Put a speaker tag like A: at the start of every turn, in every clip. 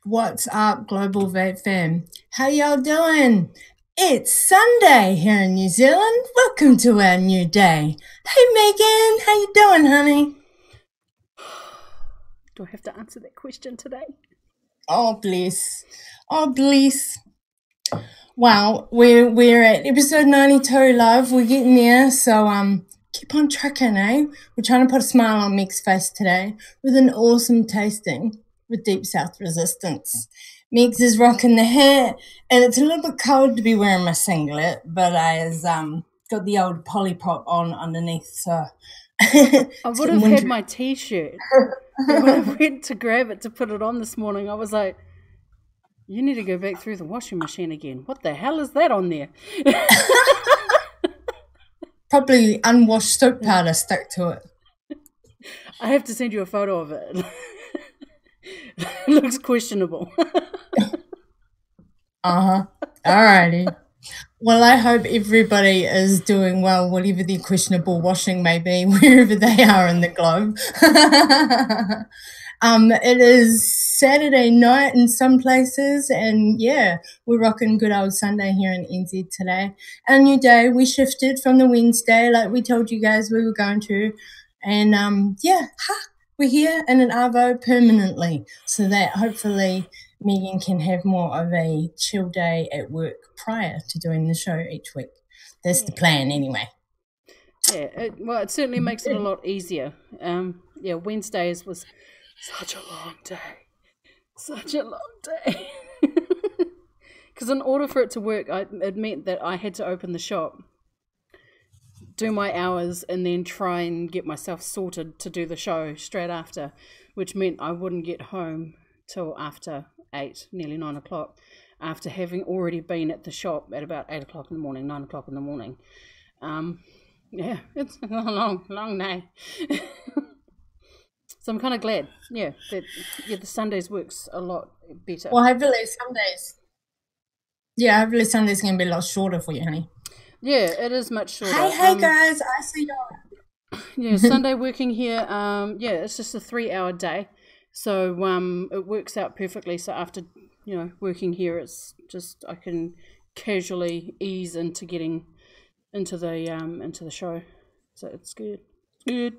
A: What's up, Global Vape Fam? How y'all doing? It's Sunday here in New Zealand. Welcome to our new day. Hey, Megan, how you doing, honey?
B: Do I have to answer that question today?
A: Oh, bless. Oh, bless. Well, we're at episode 92, love. We're getting there, so keep on trucking, eh? We're trying to put a smile on Meg's face today with an awesome tasting with Deep South Resistance. Megs is rocking the hat, and it's a little bit cold to be wearing my singlet, but I got the old Polly-Pop on underneath, so
B: I would have had my t-shirt. When I went to grab it to put it on this morning, I was like, you need to go back through the washing machine again. What the hell is that on there?
A: Probably unwashed soap powder stuck to it.
B: I have to send you a photo of it. It looks questionable.
A: Alrighty. Well, I hope everybody is doing well, whatever their questionable washing may be, wherever they are in the globe. It is Saturday night in some places, and yeah, we're rocking good old Sunday here in NZ today. Our new day, we shifted from the Wednesday, like we told you guys we were going to, and we're here in an Arvo permanently, so that hopefully Megan can have more of a chill day at work prior to doing the show each week. That's the plan anyway.
B: Yeah, it certainly makes it a lot easier. Wednesdays was such a long day. Such a long day. Because in order for it to work, it meant that I had to open the shop, do my hours, and then try and get myself sorted to do the show straight after, which meant I wouldn't get home till after 8, nearly 9 o'clock, after having already been at the shop at about 8 o'clock in the morning, 9 o'clock in the morning. It's a long day. So I'm kind of glad, that the Sundays works a lot better.
A: Well, hopefully Sundays going to be a lot shorter for you, honey.
B: Yeah, it is much shorter.
A: Hey guys, I see y'all.
B: Yeah, Sunday working here, it's just a 3-hour day. So it works out perfectly. So after, working here, it's just I can casually ease into getting into the show. So it's good. Good.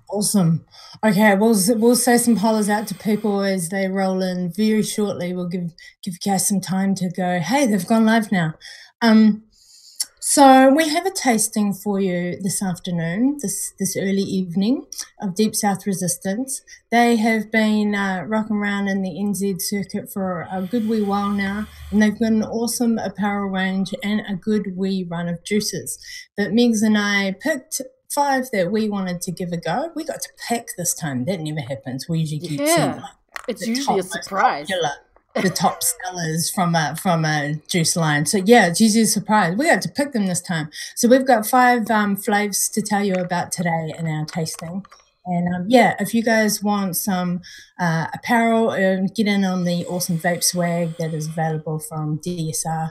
A: Awesome. Okay, we'll say some hollers out to people as they roll in very shortly. We'll give you guys some time to go, hey, they've gone live now. So we have a tasting for you this afternoon, this early evening, of Deep South Resistance. They have been rocking around in the NZ circuit for a good wee while now, and they've got an awesome apparel range and a good wee run of juices. But Megs and I picked 5 that we wanted to give a go. We got to pick this time. That never happens. We usually get
B: it's usually a surprise.
A: The top sellers from a juice line. So yeah, it's usually a surprise. We got to pick them this time. So we've got 5 flavors to tell you about today in our tasting. And if you guys want some apparel, get in on the awesome vape swag that is available from DSR.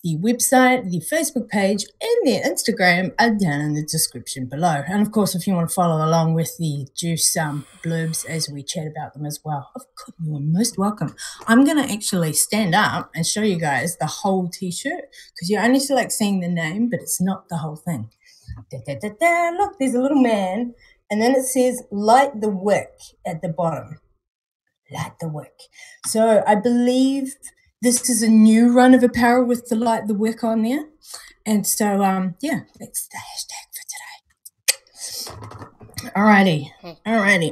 A: The website, the Facebook page, and their Instagram are down in the description below. And of course, if you want to follow along with the juice blurbs as we chat about them as well, of course, you are most welcome. I'm going to actually stand up and show you guys the whole t-shirt, because you only select seeing the name, but it's not the whole thing. Look, there's a little man, and then it says light the wick at the bottom. Light the wick. So I believe this is a new run of apparel with the light the wick on there. And so, that's the hashtag for today. Alrighty.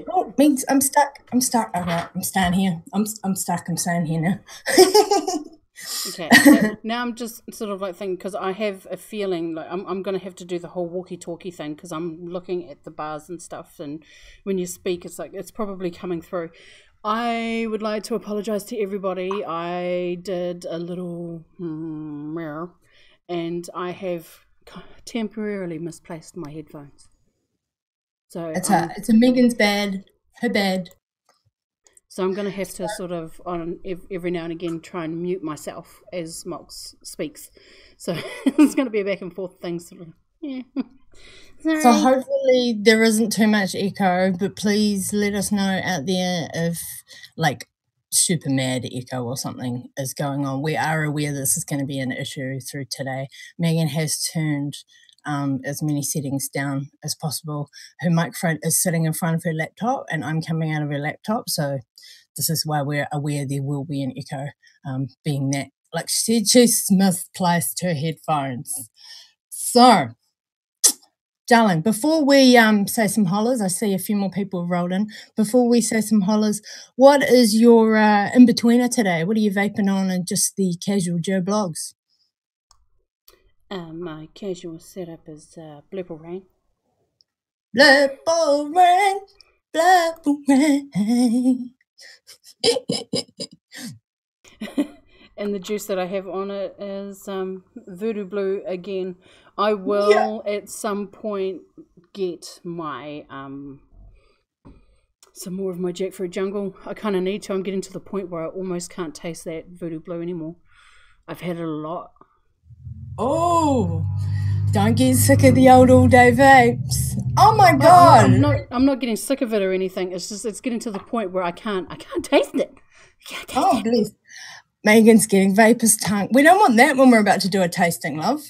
A: Oh, Megs, I'm stuck. Okay, I'm staying here. I'm stuck. I'm staying here now.
B: Okay. Now I'm just sort of like thinking, because I have a feeling like I'm going to have to do the whole walkie-talkie thing, because I'm looking at the bars and stuff, and when you speak, it's like it's probably coming through. I would like to apologize to everybody. I did a little mirror, and I have temporarily misplaced my headphones. So
A: it's a Megan's bad, her bad.
B: So I'm going to have to sort of every now and again try and mute myself as Mox speaks. So it's going to be a back and forth thing. Sort of, yeah. Sorry.
A: So hopefully there isn't too much echo, but please let us know out there if like super mad echo or something is going on. We are aware this is going to be an issue through today. Megan has turned as many settings down as possible. Her microphone is sitting in front of her laptop and I'm coming out of her laptop. So this is why we're aware there will be an echo, being that, like she said, she's misplaced her headphones. So, darling, before we say some hollers, I see a few more people have rolled in. Before we say some hollers, what is your in-betweener today? What are you vaping on and just the casual Joe blogs?
B: My casual setup is Blipple Rain.
A: Blipple Rain, Blipple Rain.
B: And the juice that I have on it is Voodoo Blue again. I will at some point get my some more of my Jackfruit Jungle. I kind of need to. I'm getting to the point where I almost can't taste that Voodoo Blue anymore. I've had it a lot.
A: Oh, don't get sick of the old all-day vapes. Oh my god!
B: I'm not getting sick of it or anything. It's just it's getting to the point where I can't taste it.
A: Oh, bless. Megan's getting vapor's tongue. We don't want that when we're about to do a tasting, love.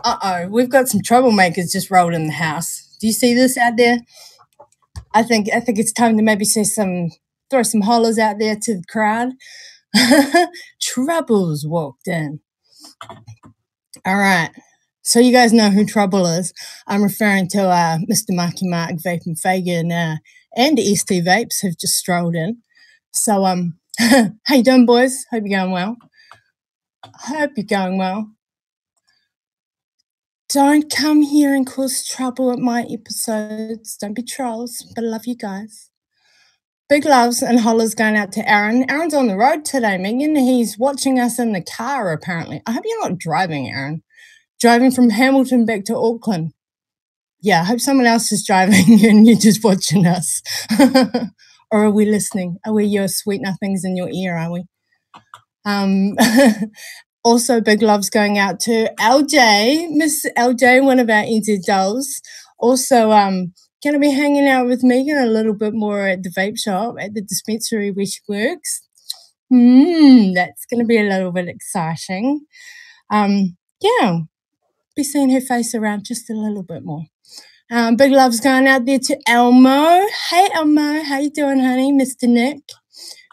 A: Uh-oh, we've got some troublemakers just rolled in the house. Do you see this out there? I think it's time to maybe throw some hollers out there to the crowd. Troubles walked in. All right. So you guys know who Trouble is. I'm referring to Mr. Marky Mark, Vape and Fagan, and ST Vapes have just strolled in. So how you doing, boys? Hope you're going well. Hope you're going well. Don't come here and cause trouble at my episodes. Don't be trolls, but I love you guys. Big loves and hollers going out to Aaron. Aaron's on the road today, Megan. He's watching us in the car, apparently. I hope you're not driving, Aaron. Driving from Hamilton back to Auckland. Yeah, I hope someone else is driving and you're just watching us. Or are we listening? Are we your sweet nothings in your ear, are we? Also, big loves going out to LJ, Miss LJ, one of our NZ dolls. Also, going to be hanging out with Megan a little bit more at the vape shop, at the dispensary where she works. That's going to be a little bit exciting. Yeah, be seeing her face around just a little bit more. Big loves going out there to Elmo. Hey, Elmo, how you doing, honey? Mr. Nick.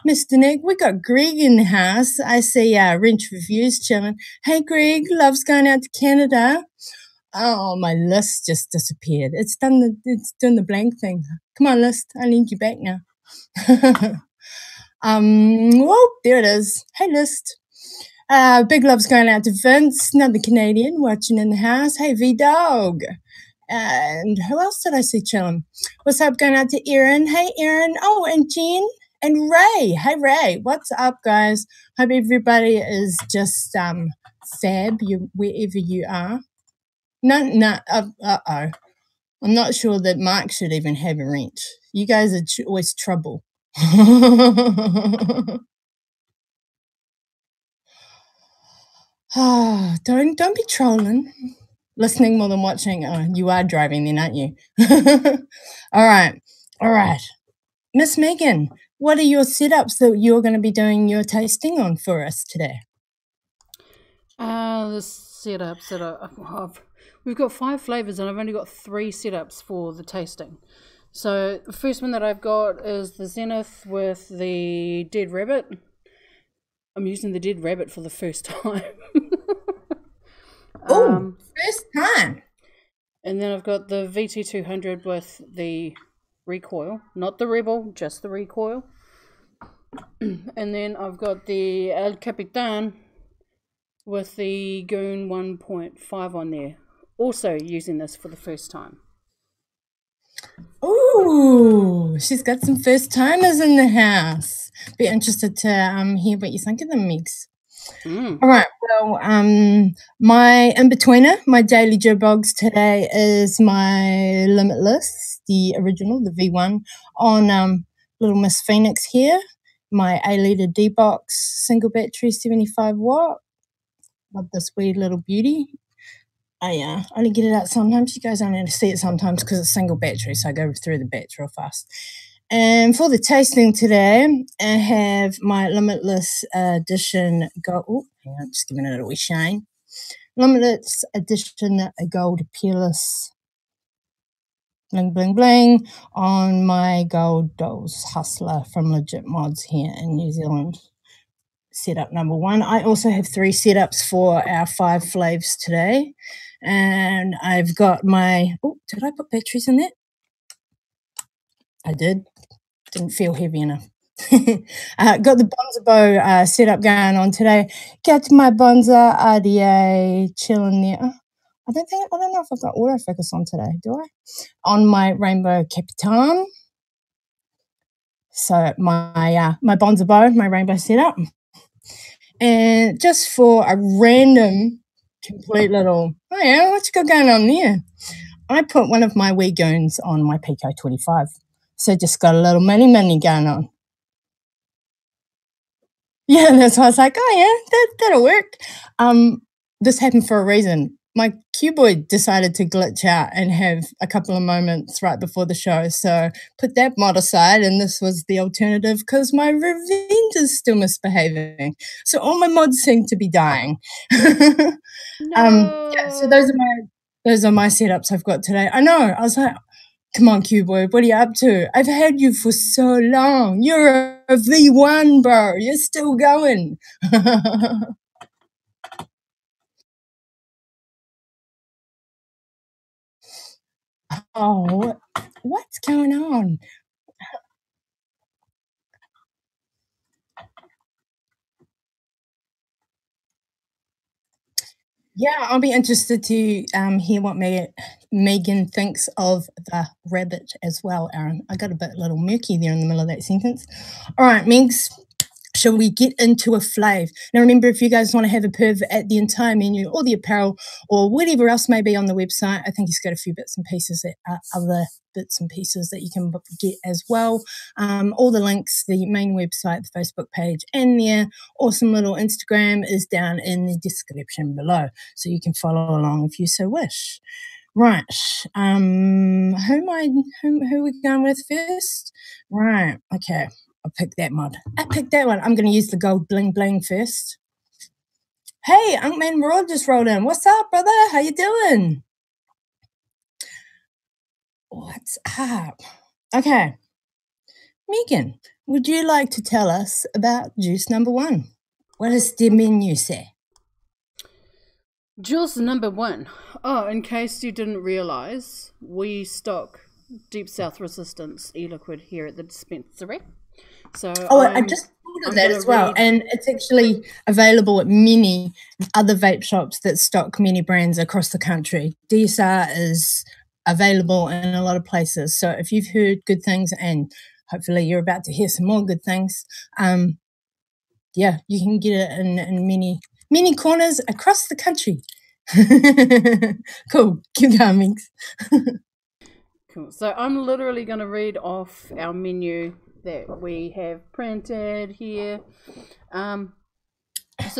A: Mr. Nick, we got Greg in the house. I see Wrench Reviews chilling. Hey, Greg, loves going out to Canada. Oh, my list just disappeared. It's doing the blank thing. Come on, list. I need you back now. Whoa, there it is. Hey, list. Big loves going out to Vince, another Canadian watching in the house. Hey, V-Dog. And who else did I see chilling? What's up going out to Erin? Hey, Erin. Oh, and Jen. And Ray. Hey, Ray. What's up, guys? Hope everybody is just fab wherever you are. No. Uh-oh. I'm not sure that Mark should even have a wrench. You guys are always trouble. Oh, don't be trolling. Listening more than watching. Oh, you are driving then, aren't you? All right. Miss Megan, what are your setups that you're going to be doing your tasting on for us today?
B: The setups that we've got 5 flavors and I've only got 3 setups for the tasting. So the first one that I've got is the Zenith with the Dead Rabbit. I'm using the Dead Rabbit for the first time.
A: Oh, first time.
B: And then I've got the VT200 with the recoil, not the Rebel, just the recoil. And then I've got the El Capitan with the Goon 1.5 on there. Also using this for the first time.
A: Ooh, she's got some first timers in the house. Be interested to hear what you think of them, Megs. All right, well, my in-betweener, my daily Joe Bogs today is my Limitless, the original, the V1, on Little Miss Phoenix here, my A-litre D-Box single battery 75 watt. Love this weird little beauty. I only get it out sometimes. You guys only see it sometimes because it's single battery, so I go through the batch real fast. And for the tasting today, I have my Limitless Edition Gold. Oh, hang on, just giving it a wee shine. Limitless Edition Gold Peerless Bling Bling Bling on my Gold Dolls Hustler from Legit Mods here in New Zealand. Setup number 1. I also have 3 setups for our 5 flavors today. And I've got my... Oh, did I put batteries in that? I did. Didn't feel heavy enough. Got the Bonza Bow setup going on today. Got my Bonza RDA chilling there. I don't know if I've got autofocus on today, do I? On my Rainbow Capitan. So my Bonza Bow, my rainbow setup. And just for a random, complete little, oh yeah, what's got going on there? I put one of my wee goons on my Pico 25. So just got a little mini going on. Yeah, that's why I was like, oh yeah, that'll work. This happened for a reason. My cuboid decided to glitch out and have a couple of moments right before the show. So put that mod aside, and this was the alternative because my Revenge is still misbehaving. So all my mods seem to be dying.
B: No.
A: Yeah, so those are my setups I've got today. I know. I was like, come on, cuboid, what are you up to? I've had you for so long. You're a V1, bro. You're still going. Oh, what's going on? Yeah, I'll be interested to hear what Megan thinks of the rabbit as well, Aaron. I got a bit little murky there in the middle of that sentence. All right, Megs. Shall we get into a flav? Now, remember, if you guys want to have a perv at the entire menu or the apparel or whatever else may be on the website, I think he's got a few bits and pieces other bits and pieces that you can get as well. All the links, the main website, the Facebook page, and their awesome little Instagram is down in the description below, so you can follow along if you so wish. Right. Who are we going with first? Right. Okay. I'll pick that mod. I picked that one. I'm going to use the gold bling bling first. Hey, Unkman Raw just rolled in. What's up, brother? How you doing? What's up? Okay. Megan, would you like to tell us about juice number 1? What does the menu say?
B: Juice number 1. Oh, in case you didn't realize, we stock Deep South Resistance e-liquid here at the dispensary. So
A: I just thought of that as well, and it's actually available at many other vape shops that stock many brands across the country. DSR is available in a lot of places, so if you've heard good things, and hopefully you're about to hear some more good things, yeah, you can get it in many corners across the country. Cool, keep going, Minx.
B: Cool. So I'm literally going to read off our menu that we have printed here. So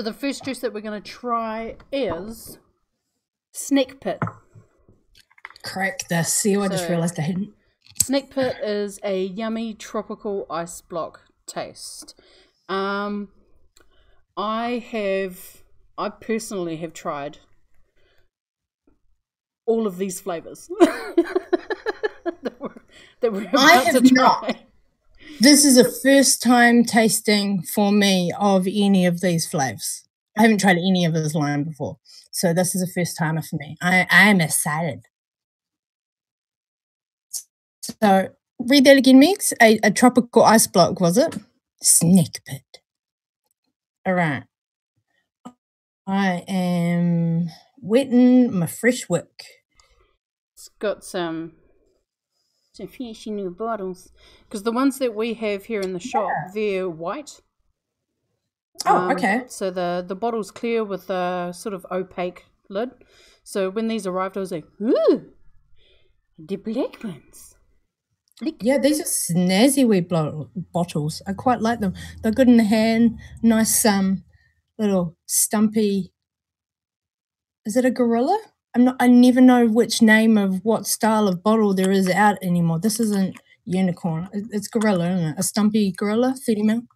B: the first juice that we're going to try is Snake Pit.
A: Correct this. See, I just realized I hadn't.
B: Snake Pit is a yummy tropical ice block taste. I personally have tried all of these flavors that we're about to try.
A: Not. This is a first time tasting for me of any of these flavors. I haven't tried any of this line before, so this is a first timer for me. I am excited. So read that again, Meeks. A tropical ice block, was it? Snake Pit. All right. I am wetting my fresh wick.
B: It's got some fancy new bottles, because the ones that we have here in the shop, they're white.
A: Oh, okay.
B: So the bottle's clear with a sort of opaque lid. So when these arrived, I was like, ooh, the black ones.
A: Yeah, these are snazzy wee bottles. I quite like them. They're good in the hand. Nice little stumpy. Is it a gorilla? I never know which name of what style of bottle there is out anymore. This isn't unicorn. It's gorilla, isn't it? A stumpy gorilla, 30 ml.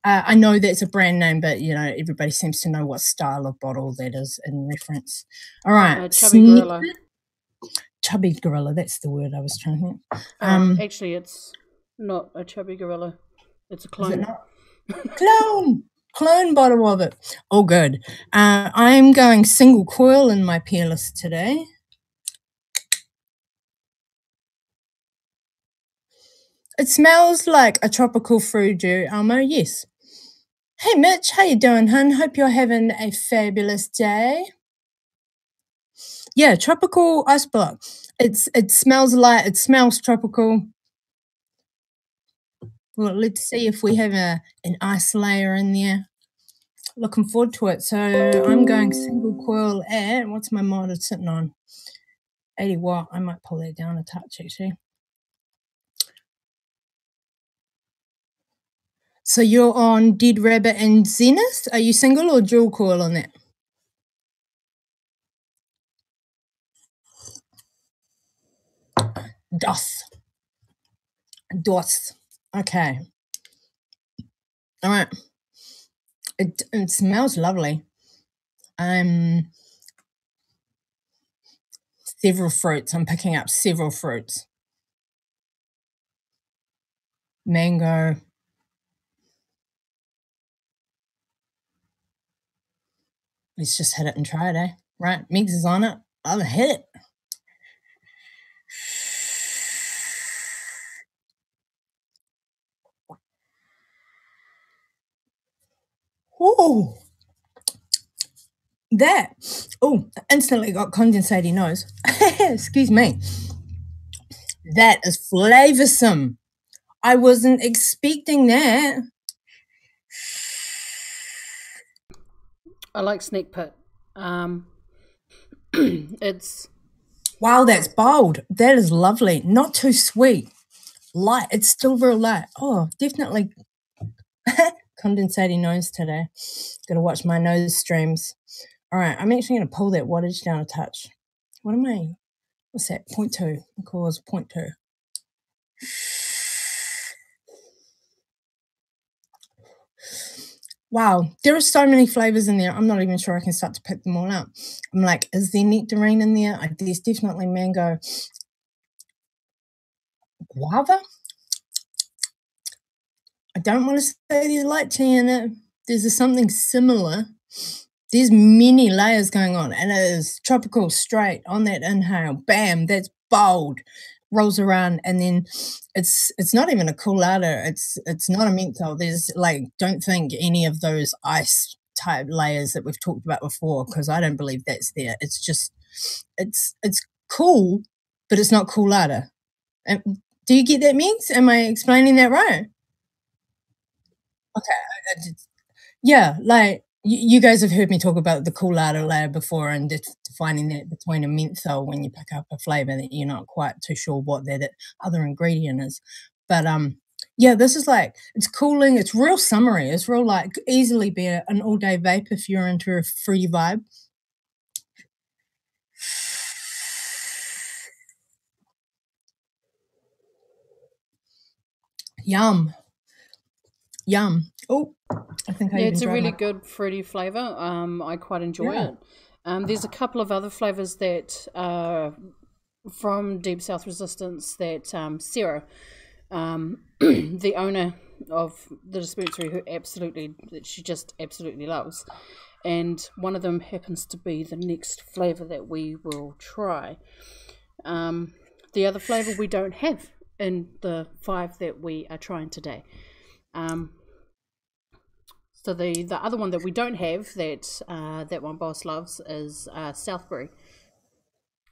A: I know that's a brand name, but you know everybody seems to know what style of bottle that is in reference. All right,
B: Chubby gorilla.
A: Chubby gorilla. That's the word I was trying to think.
B: Actually, it's not a chubby gorilla. It's a clone.
A: Is it not? Clone bottle of it. Oh, good. I'm going single coil in my Peerless today. It smells like a tropical fruit juice, Elmo. Yes. Hey, Mitch. How you doing, hun? Hope you're having a fabulous day. Yeah, tropical ice block. It smells light. It smells tropical. Well, let's see if we have an ice layer in there. Looking forward to it. So I'm going single coil at, what's my motor sitting on? 80 watt. I might pull that down a touch, actually. So you're on Dead Rabbit and Zenith. Are you single or dual coil on that? DOS. Okay. All right. It smells lovely. Several fruits. I'm picking up several fruits. Mango. Let's just hit it and try it, eh? Right, Megs is on it. I'll hit it. Oh, that. Oh, instantly got condensating nose. Excuse me. That is flavoursome. I wasn't expecting that.
B: I like Snake Pit. It's...
A: Wow, that's bold. That is lovely. Not too sweet. Light. It's still real light. Oh, definitely condensating nose today. Gotta watch my nose streams. All right, I'm actually going to pull that wattage down a touch. What am I? What's that? 0.2. I'll call it 0.2. Wow, there are so many flavors in there. I'm not even sure I can start to pick them all out. I'm like, is there nectarine in there? There's definitely mango. Guava? I don't want to say there's lychee in it. There's something similar. There's many layers going on, and it is tropical straight on that inhale. Bam, that's bold. Rolls around, and then it's not even a coolada. It's not a menthol. There's like, don't think any of those ice type layers that we've talked about before, because I don't believe that's there. It's just it's cool, but it's not coolada. Do you get that, Megs? Am I explaining that right? Okay. Yeah, like you guys have heard me talk about the coolada layer before and defining that between a menthol when you pick up a flavor that you're not quite too sure what that other ingredient is. But yeah, this is like, it's cooling. It's real summery. It's real like easily be an all day vape if you're into a fruity vibe. Yum. Yum. Oh, I think I even
B: it's a
A: tried
B: really good fruity flavor. I quite enjoy it. There's a couple of other flavors that from Deep South Resistance that Sarah, the owner of the dispensary, that she just absolutely loves, and one of them happens to be the next flavor that we will try. The other flavor we don't have in the 5 that we are trying today. So the other one that we don't have that that one boss loves is Southbury.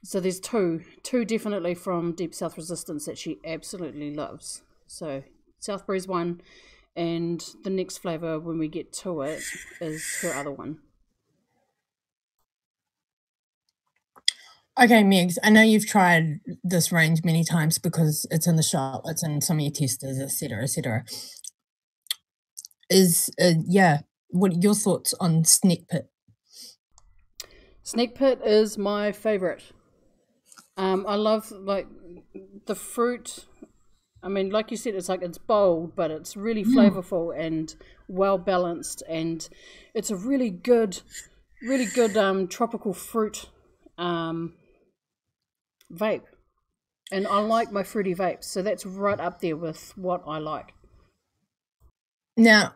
B: So there's two definitely from Deep South Resistance that she absolutely loves. So Southbury's one, and the next flavor when we get to it is her other one.
A: Okay, Megs, I know you've tried this range many times because it's in the shop, it's in some of your testers, etc., etc. Is yeah, what are your thoughts on Snake Pit?
B: Snake Pit is my favorite. I love like the fruit. I mean, like you said, it's bold, but it's really flavorful and well balanced, and it's a really good tropical fruit vape. And I like my fruity vapes, so that's right up there with what I like.
A: Now,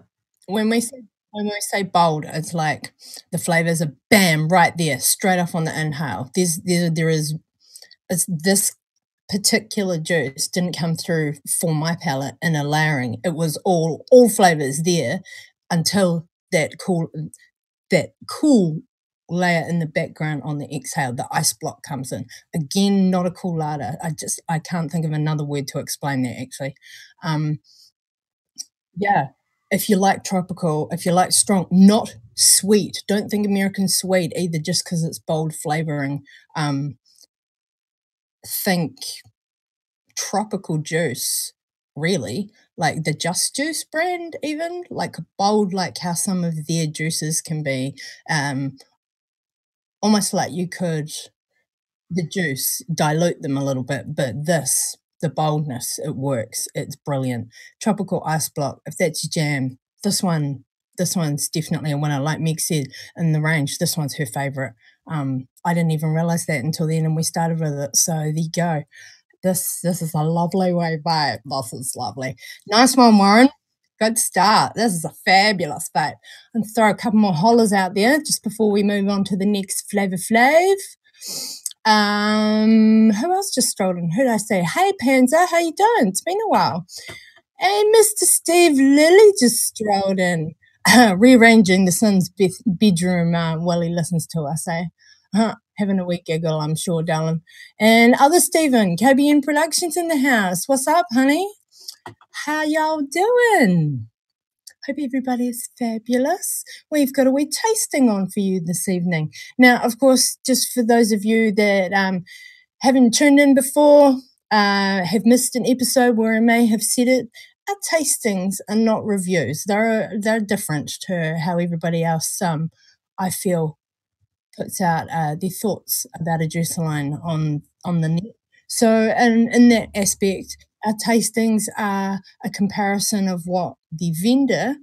A: when we say bold, it's like the flavors are bam right there, straight off on the inhale. This particular juice didn't come through for my palate in a layering. It was all flavors there until that cool layer in the background on the exhale, the ice block comes in. Again, not a coolada. I can't think of another word to explain that actually. Yeah, if you like tropical, if you like strong, not sweet. Don't think American sweet either, just because it's bold flavoring. Think tropical juice, really, like the Just Juice brand, even like bold, like how some of their juices can be. Almost like you could the juice dilute them a little bit, but the boldness, it works. It's brilliant. Tropical Ice Block, if that's your jam, this one's definitely a winner. Like Meg said, in the range, this one's her favorite. I didn't even realize that until then, and we started with it. So there you go. This is a lovely way babe. This is lovely. Nice one, Warren. Good start. This is a fabulous vape. And throw a couple more hollers out there just before we move on to the next Flavor Flav. Who else just strolled in? Who did I say? Hey, Panzer, how you doing? It's been a while. Hey, Mr. Steve Lilly just strolled in, rearranging the son's bedroom while he listens to us, eh? Having a wee giggle, I'm sure, darling. And other Stephen, KBN Productions in the house. What's up, honey? How y'all doing? Hope everybody is fabulous. We've got a wee tasting on for you this evening. Now, of course, just for those of you that haven't tuned in before, have missed an episode where I may have said it, our tastings are not reviews. They're different to how everybody else, I feel, puts out their thoughts about a juice line on the net. So in that aspect, our tastings are a comparison of what the vendor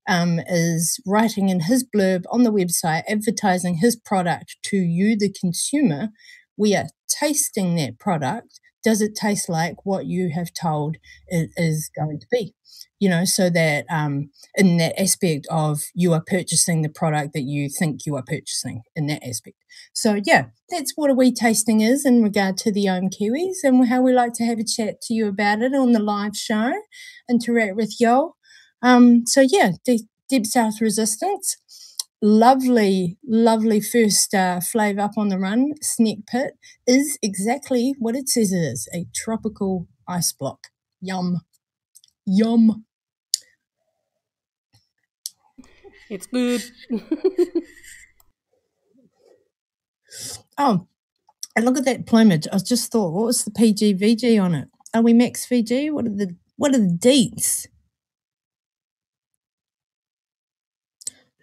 A: is writing in his blurb on the website, advertising his product to you, the consumer. We are tasting that product. Does it taste like what you have told it is going to be? You know, so that in that aspect of you are purchasing the product that you think you are purchasing in that aspect. So yeah, that's what a wee tasting is in regard to the Ohm Kiwis and how we like to have a chat to you about it on the live show, interact with y'all. So yeah, Deep South Resistance, lovely first flave up on the run. Snake Pit is exactly what it says it is, a tropical ice block. Yum.
B: It's good.
A: Oh, and look at that plumage. I just thought, what was the PG/VG on it? Are we max VG? What are the deets?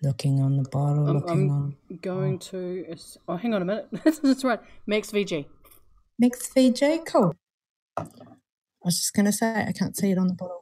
A: Looking on the bottle,
B: I'm going to. Oh, hang on a minute. That's right. Max VG.
A: Max VG, cool. I was just going to say, I can't see it on the bottle.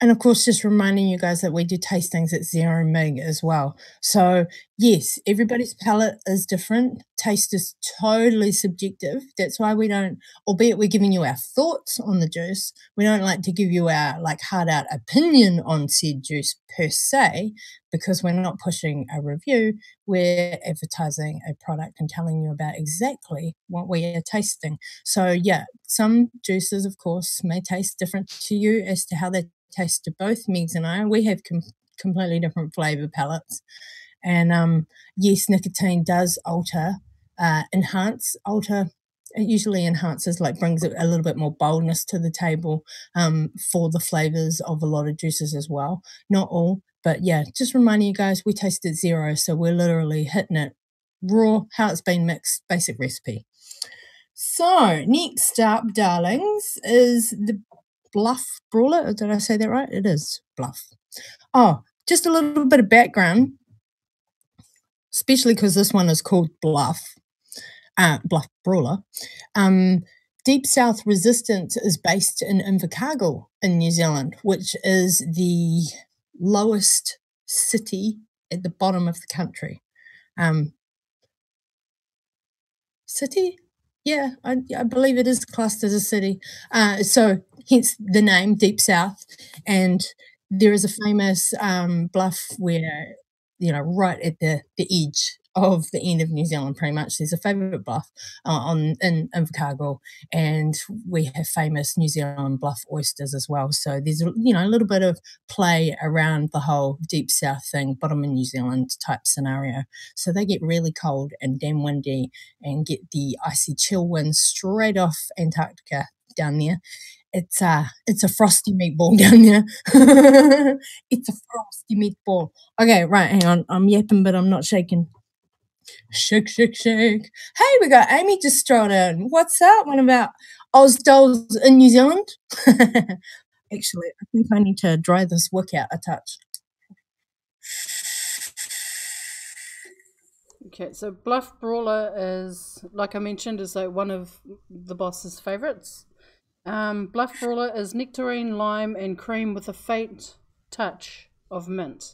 A: And of course, just reminding you guys that we do tastings at 0 mg as well. So yes, everybody's palate is different. Taste is totally subjective. That's why we don't, albeit we're giving you our thoughts on the juice, we don't like to give you our like hard out opinion on said juice per se, because we're not pushing a review. We're advertising a product and telling you about exactly what we are tasting. So yeah, some juices, of course, may taste different to you as to how they taste to both Megs and I. We have completely different flavour palettes. And yes, nicotine does alter, it usually enhances, like brings a little bit more boldness to the table for the flavours of a lot of juices as well. Not all, but yeah, just reminding you guys, we tasted 0, so we're literally hitting it raw, how it's been mixed, basic recipe. So next up, darlings, is the Bluff Brawler. Did I say that right? It is Bluff. Oh, just a little bit of background. especially because this one is called Bluff Brawler. Deep South Resistance is based in Invercargill in New Zealand, which is the lowest city at the bottom of the country. City? Yeah, I believe it is classed as a city. So hence the name Deep South. And there is a famous bluff where, right at the edge of the end of New Zealand, pretty much, there's a favourite bluff in Invercargill, and we have famous New Zealand bluff oysters as well. So there's a little bit of play around the whole Deep South thing, bottom of New Zealand type scenario. So they get really cold and damn windy and get the icy chill winds straight off Antarctica down there. It's a frosty meatball down there. It's a frosty meatball. Okay, right, hang on. I'm yapping, but I'm not shaking. Shake, shake, shake. Hey, we got Amy just strolled in. What's up? What about Oz Dolls in New Zealand? Actually, I think I need to dry this wick out a touch.
B: Okay, so Bluff Brawler is, like I mentioned, is like one of the boss's favourites. Bluff Brawler is nectarine, lime, and cream with a faint touch of mint.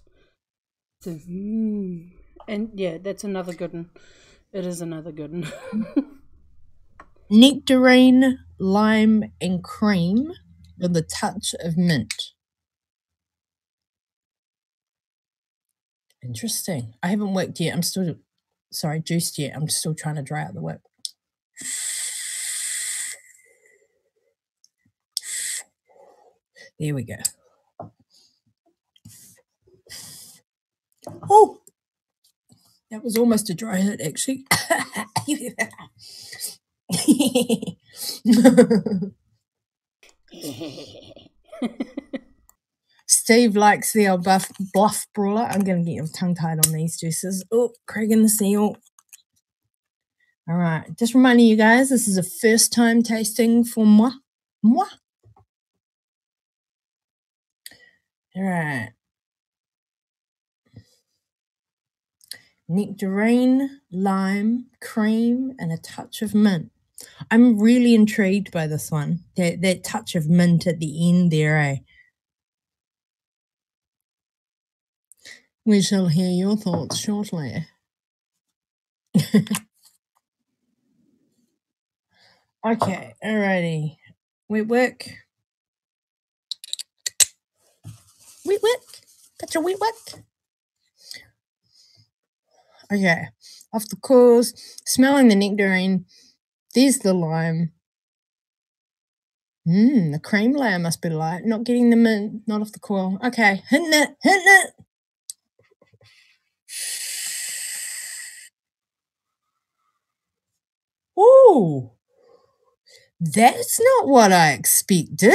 B: And yeah, that's another good one. It is another good one.
A: Nectarine, lime, and cream with a touch of mint. Interesting. I haven't worked yet. Juiced yet. I'm still trying to dry out the whip. There we go. Oh, that was almost a dry hit, actually. Steve likes the old bluff brawler. I'm going to get tongue-tied on these juices. Oh, Craig and the seal. All right. Just reminding you guys, this is a first-time tasting for moi. Moi. All right. Nectarine, lime, cream, and a touch of mint. I'm really intrigued by this one. That touch of mint at the end there, eh? We shall hear your thoughts shortly. Okay, alrighty. Wet work. Wet work. Got your wet work. Okay, off the course, smelling the nectarine. There's the lime. The cream layer must be light. Not getting the mint, not off the coil. Okay, hitting it. Ooh, that's not what I expected.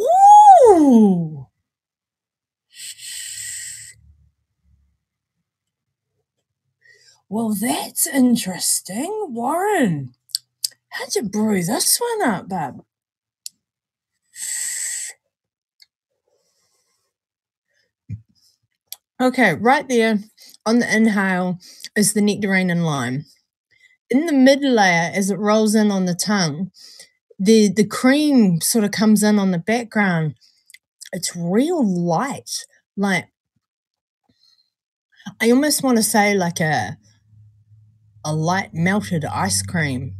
A: Ooh. Well, that's interesting. Warren, how'd you brew this one up, bub? Okay, right there on the inhale is the nectarine and lime. In the mid layer, as it rolls in on the tongue, the cream sort of comes in on the background. It's real light. Like, I almost want to say like a light melted ice cream.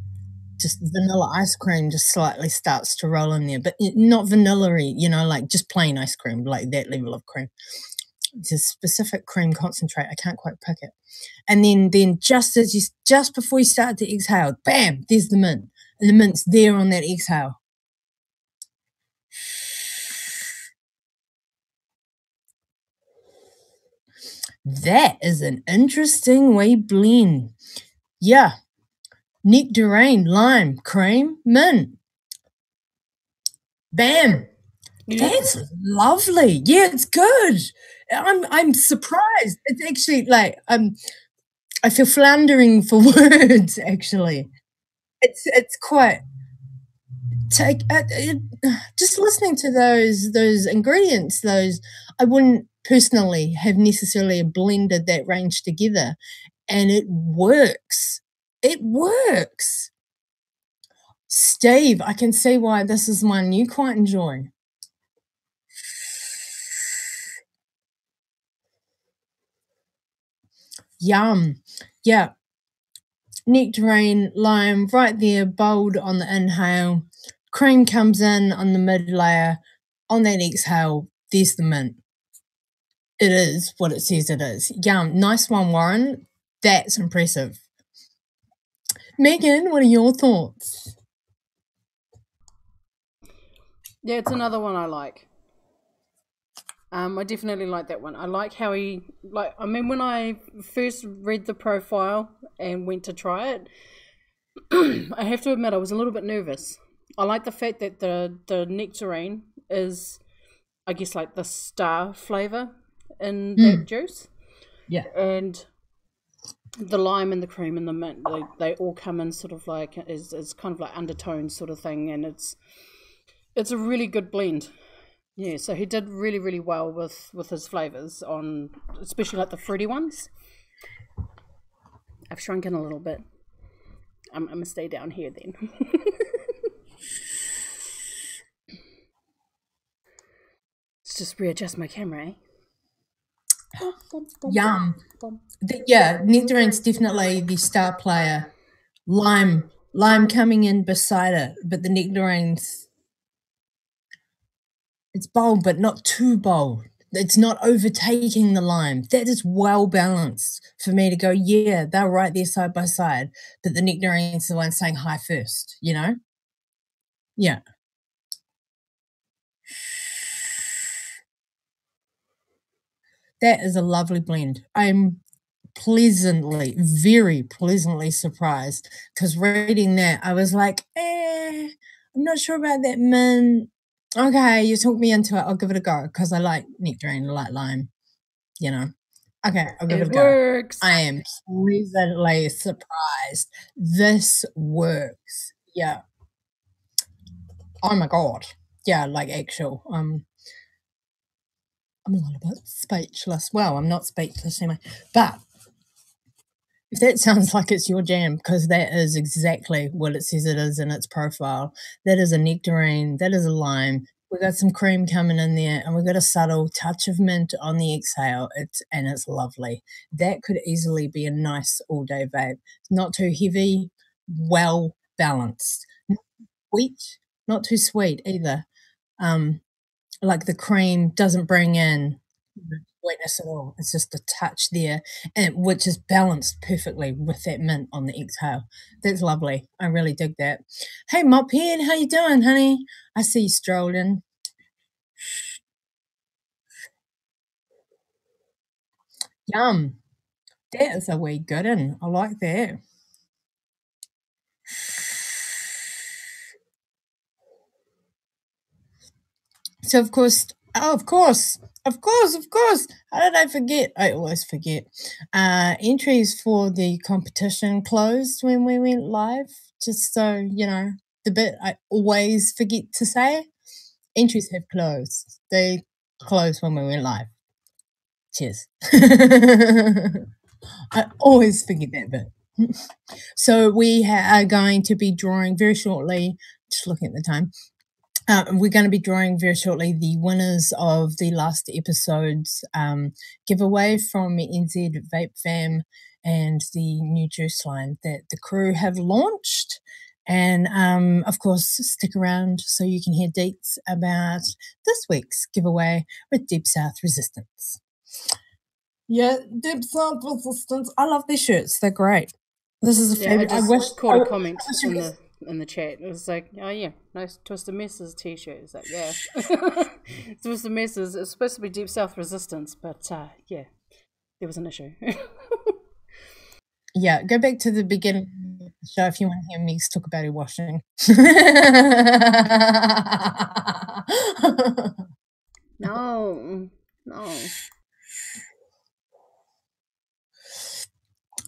A: Just vanilla ice cream just slightly starts to roll in there, but not vanilla-y, like just plain ice cream, like that level of cream. It's a specific cream concentrate. I can't quite pick it. And then just before you start to exhale, bam, there's the mint. And the mint's there on that exhale. That is an interesting wee blend. Yeah. Nectarine, lime, cream, mint. Bam. Yeah. That's lovely. Yeah, it's good. I'm surprised. It's actually like I feel floundering for words. Actually, it's quite. Just listening to those ingredients. I wouldn't personally have necessarily blended that range together, and it works. It works. Steve, I can see why this is one you quite enjoy. Yum. Yeah. Nectarine, lime, right there, bold on the inhale. Cream comes in on the mid layer. On that exhale, there's the mint. It is what it says it is. Yum. Nice one, Warren. That's impressive. Megan, what are your thoughts?
B: Yeah, it's another one I like. I definitely like that one. I like how he, I mean, when I first read the profile and went to try it, I have to admit I was a little bit nervous. I like the fact that the nectarine is, I guess, like the star flavor in that juice.
A: Yeah.
B: And the lime and the cream and the mint, they all come in sort of like, is kind of like undertone sort of thing, and it's a really good blend. Yeah, so he did really, really well with his flavors, on especially like the fruity ones. I've shrunken a little bit. I'm gonna stay down here then. Let's just readjust my camera, eh?
A: Yum. Yeah, nectarine's definitely the star player. Lime coming in beside it, but the nectarine's, it's bold, but not too bold. It's not overtaking the lime. That is well balanced for me to go, yeah, they're right there side by side, but the nectarine's the one saying hi first, you know? Yeah. That is a lovely blend. I'm very pleasantly surprised, because reading that, I was like, I'm not sure about that mint. Okay, you talked me into it. I'll give it a go, because I like nectarine, I like lime, you know. Okay, I'll give it a go.
B: Works.
A: I am pleasantly surprised. This works. Yeah. Oh my God. Yeah, like actual. I'm a little bit speechless. Well, I'm not speechless anyway, but if that sounds like it's your jam, because that is exactly what it says it is in its profile. That is a nectarine, that is a lime. We've got some cream coming in there, and we've got a subtle touch of mint on the exhale. It's lovely. That could easily be a nice all-day vape. Not too heavy, well balanced. Not too sweet either. Like the cream doesn't bring in sweetness at all. It's just a touch there, and which is balanced perfectly with that mint on the exhale. That's lovely. I really dig that. Hey, Mophead, how you doing, honey? I see you strolling. Yum. That is a wee good one. I like that. So, of course, how did I forget? I always forget. Entries for the competition closed when we went live, just so you know, the bit I always forget to say. Entries have closed. They closed when we went live. Cheers. I always forget that bit. So we are going to be drawing very shortly, just looking at the time, we're going to be drawing very shortly the winners of the last episode's giveaway from NZVF and the new juice line that the crew have launched. And of course, stick around so you can hear deets about this week's giveaway with Deep South Resistance. Yeah, Deep South Resistance. I love their shirts. They're great. This is a favorite.
B: I just caught a comment in the chat. It was like, oh yeah, nice Twisted Messes t-shirt. It's like, yeah. Twisted Messes, it's supposed to be Deep South Resistance, but yeah, there was an issue. Yeah, go back to the beginning of the show if you want to hear me talk about her washing. No.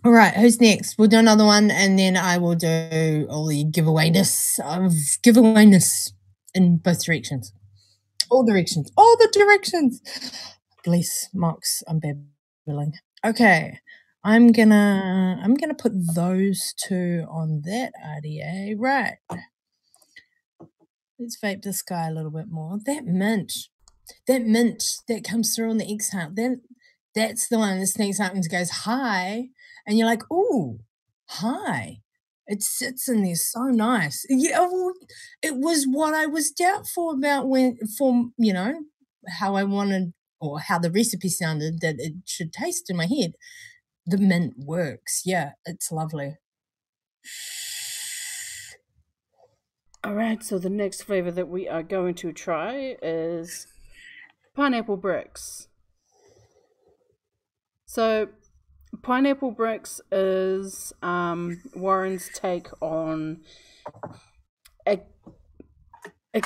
B: All right, who's next? We'll do another one, and then I will do all the giveawayness in both directions. All the directions.
A: Bless Mox, I'm babbling. Okay, I'm gonna put those two on that RDA. Right. Let's vape this guy a little bit more. That mint that comes through on the exhale, that's the one that sneaks up and goes high, and you're like, ooh, hi. It sits in there so nice. Yeah, well, it was what I was doubtful about how I wanted or how the recipe sounded that it should taste in my head. The mint works. Yeah, it's lovely.
B: All right, so the next flavor that we are going to try is pineapple bricks. So, pineapple bricks is Warren's take on a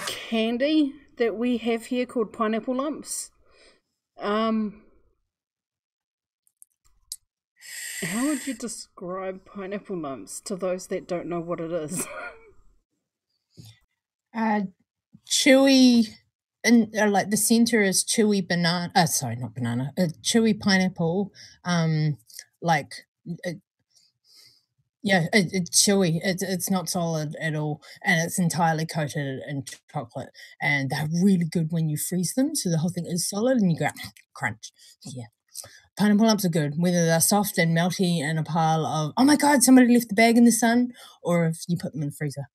B: candy that we have here called pineapple lumps. How would you describe pineapple lumps to those that don't know what it is?
A: Chewy, and like the center is chewy banana. Sorry, not banana. Chewy pineapple. Like yeah, it's chewy. It's not solid at all, and it's entirely coated in chocolate. And they're really good when you freeze them, so the whole thing is solid, and you go crunch. Yeah, pineapple lumps are good, whether they're soft and melty in a pile of oh my god, somebody left the bag in the sun, or if you put them in the freezer.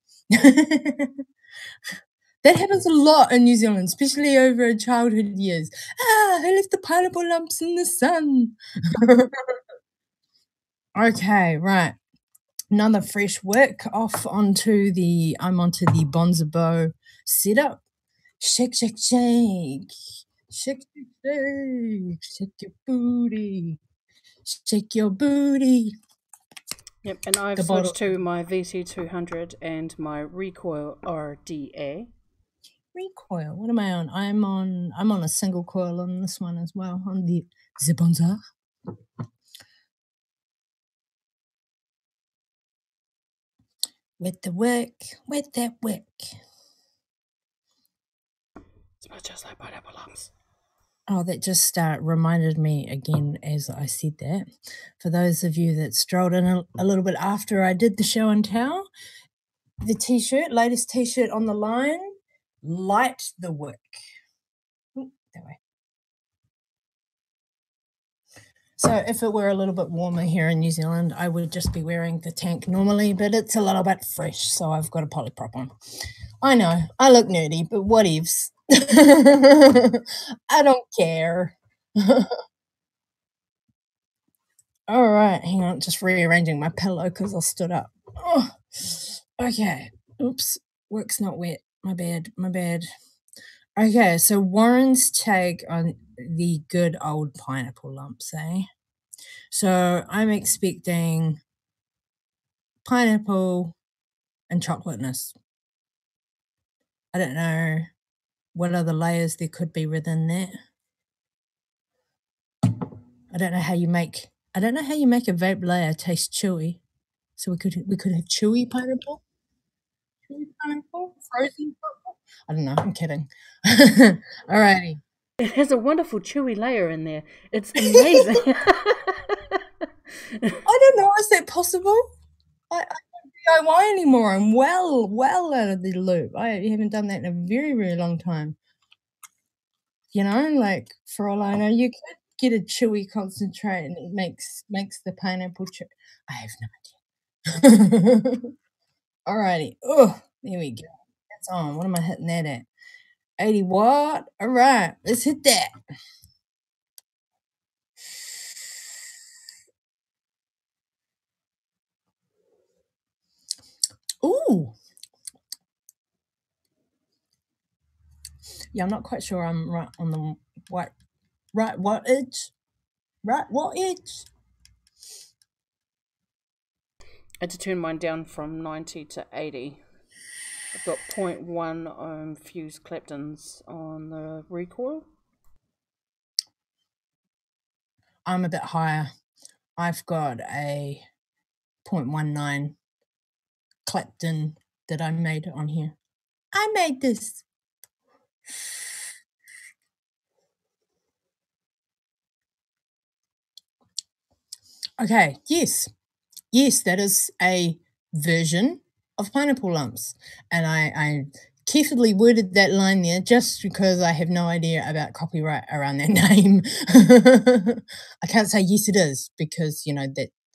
A: That happens a lot in New Zealand, especially over childhood years. I left the pineapple lumps in the sun. Okay, right. Another fresh wick I'm onto the Bonzabo setup. Shake, shake, shake. Shake, shake, shake. Shake your booty. Shake your booty.
B: Yep, and I've switched to my VT200 and my Recoil RDA.
A: Recoil. What am I on? I'm on a single coil on this one as well, on the Zibonza. With the wick, with that wick.
B: Smells just like pineapple lumps.
A: Oh, that just reminded me again as I said that. For those of you that strolled in a little bit after I did the show and tell, the t-shirt, latest t-shirt on the line, light the wick. Ooh, that way. So if it were a little bit warmer here in New Zealand, I would just be wearing the tank normally, but it's a little bit fresh, so I've got a polyprop on. I know, I look nerdy, but whatevs. I don't care. All right, hang on, just rearranging my pillow because I stood up. Oh, okay, oops, work's not wet. My bad, my bad. Okay, so Warren's take on the good old pineapple lumps, eh? So I'm expecting pineapple and chocolateness. I don't know what other layers there could be within that. I don't know how you make a vape layer taste chewy. So we could have chewy pineapple? Chewy pineapple? Frozen pineapple? I don't know, I'm kidding. Alrighty.
B: It has a wonderful chewy layer in there. It's amazing.
A: I don't know, is that possible? I don't DIY anymore. I'm well out of the loop. I haven't done that in a very, very long time. You know, like for all I know, you could get a chewy concentrate and it makes the pineapple I have no idea. Alrighty. Oh, there we go. That's on. What am I hitting that at? 80 watt. All right, let's hit that. Ooh. Yeah, I'm not quite sure I'm right on the what edge. Right, what edge?
B: I had to turn mine down from 90 to 80. I've got 0.1 ohm fused Claptons on the Recoil.
A: I'm a bit higher. I've got a 0.19 Clapton that I made on here. I made this. Okay, yes, that is a version of pineapple lumps. And I carefully worded that line there just because I have no idea about copyright around that name. I can't say yes, it is because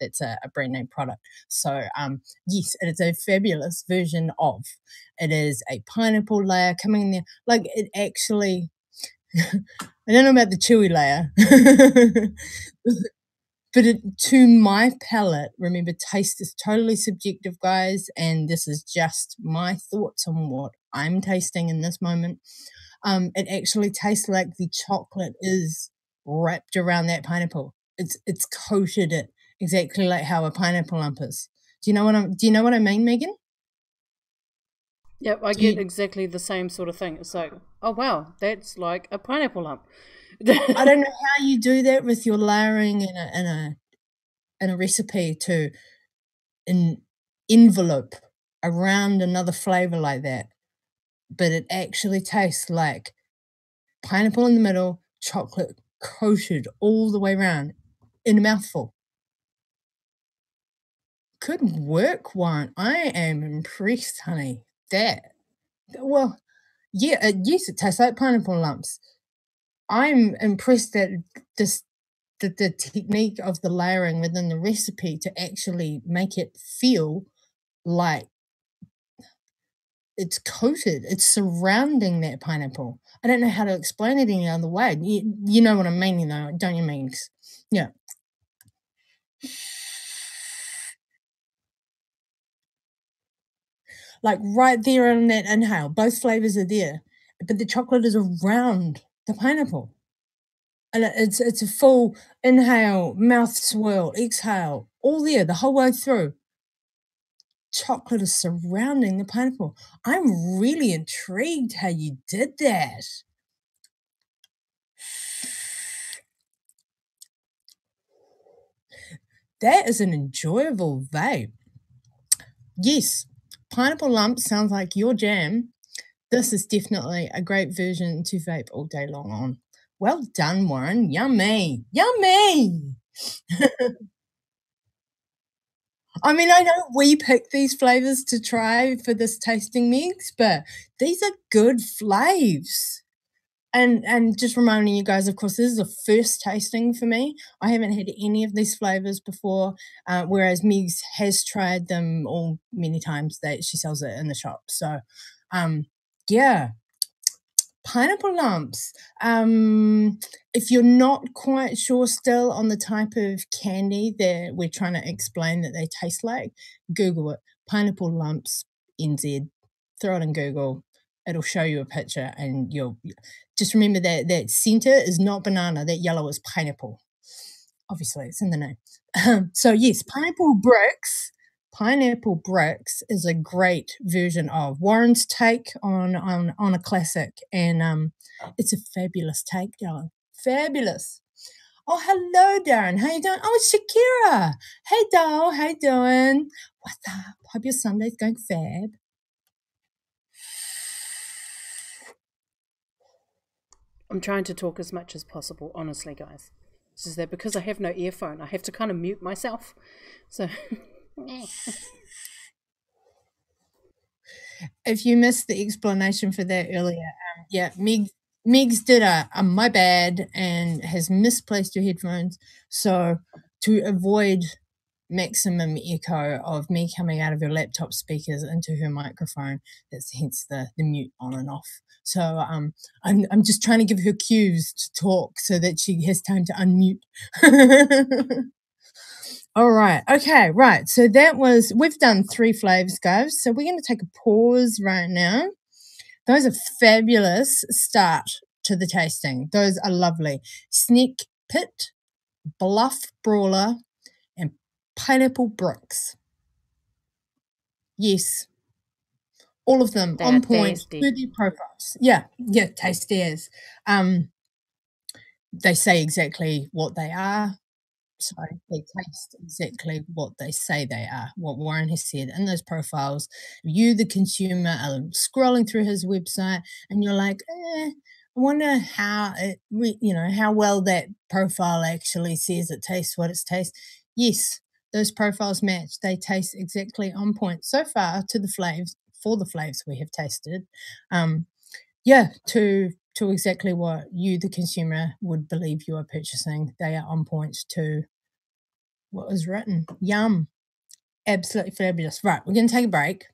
A: that's a brand name product. So yes, it is a fabulous version of. It is a pineapple layer coming in there. Like it actually, I don't know about the chewy layer. But to my palate, remember, taste is totally subjective, guys, and this is just my thoughts on what I'm tasting in this moment. It actually tastes like the chocolate is wrapped around that pineapple. It's coated it exactly like how a pineapple lump is. Do you know what I mean, Megan?
B: Yep, I
A: Do
B: get
A: you,
B: exactly the same sort of thing. It's like, oh wow, that's like a pineapple lump.
A: I don't know how you do that with your layering in a recipe to an envelope around another flavor like that, but it actually tastes like pineapple in the middle, chocolate coated all the way around in a mouthful. Good work, Warren. I am impressed, honey. That, well, yeah, yes, it tastes like pineapple lumps. I'm impressed that this that the technique of the layering within the recipe to actually make it feel like it's coated, it's surrounding that pineapple. I don't know how to explain it any other way. You know what I'm meaning though, don't you, Means? Yeah. Like right there on that inhale, both flavors are there, but the chocolate is around the pineapple. And it's a full inhale, mouth swirl, exhale, all there the whole way through. Chocolate is surrounding the pineapple. I'm really intrigued how you did that. That is an enjoyable vape. Yes, pineapple lump sounds like your jam. This is definitely a great version to vape all day long on. Well done, Warren. Yummy. Yummy. I mean, I know we picked these flavors to try for this tasting mix, but these are good flaves. And just reminding you guys, of course, this is a first tasting for me. I haven't had any of these flavors before, whereas Megs has tried them all many times. That she sells it in the shop. So, yeah, pineapple lumps. If you're not quite sure still on the type of candy that we're trying to explain that they taste like, Google it. Pineapple lumps, NZ. Throw it in Google. It'll show you a picture, and you'll just remember that that center is not banana. That yellow is pineapple. Obviously, it's in the name. So yes, pineapple bricks. Pineapple bricks is a great version of Warren's take on a classic, and it's a fabulous take, Dylan. Fabulous. Oh, hello, Darren. How you doing? Oh, it's Shakira. Hey, doll. How you doing? What's up? Hope your Sunday's going fab.
B: I'm trying to talk as much as possible, honestly, guys. It's just that because I have no earphone, I have to kind of mute myself. So,
A: If you missed the explanation for that earlier, yeah, Megs did a my bad and has misplaced her headphones. So to avoid maximum echo of me coming out of her laptop speakers into her microphone, that's hence the mute on and off. So I'm just trying to give her cues to talk so that she has time to unmute. All right. Okay. Right. So we've done 3 flavors, guys. So we're going to take a pause right now. Those are fabulous start to the tasting. Those are lovely. Sneak Pit, Bluff Brawler, and Pineapple Bricks. Yes. All of them
B: they are
A: on point,
B: tasty.
A: 2D profiles. Yeah. Yeah. Tasty as. They say exactly what they are. So they taste exactly what they say they are, what Warren has said in those profiles. You, the consumer, are scrolling through his website, and you're like, I wonder how how well that profile actually says it tastes what it tastes. yes, those profiles match. They taste exactly on point so far to the flavors, for the flavors we have tasted. Yeah, to exactly what you, the consumer, would believe you are purchasing. They are on point to what was written. Yum. Absolutely fabulous. Right, we're going to take a break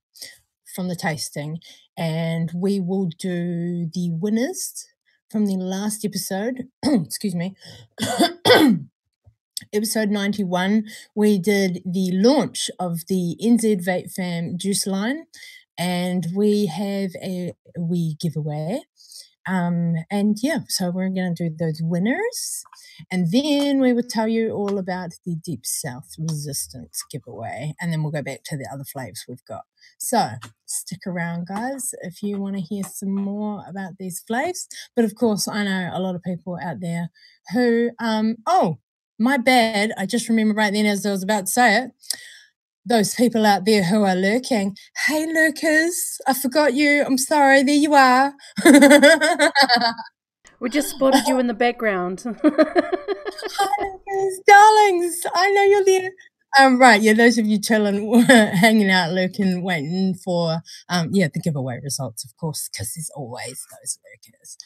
A: from the tasting and we will do the winners from the last episode. Excuse me. Episode 91, we did the launch of the NZVF juice line, and we have a wee giveaway. And yeah, so we're going to do those winners, and then we will tell you all about the Deep South Resistance giveaway, and then we'll go back to the other flavors we've got. So stick around, guys, if you want to hear some more about these flavors. But of course, I know a lot of people out there who, oh, my bad, I just remembered right then as I was about to say it, those people out there who are lurking. Hey, lurkers, I forgot you. I'm sorry. There you are.
B: We just spotted you in the background.
A: Hi, lurkers, darlings. I know you're there. Right, yeah, those of you chilling, hanging out, lurking, waiting for, yeah, the giveaway results, of course, because there's always those lurkers.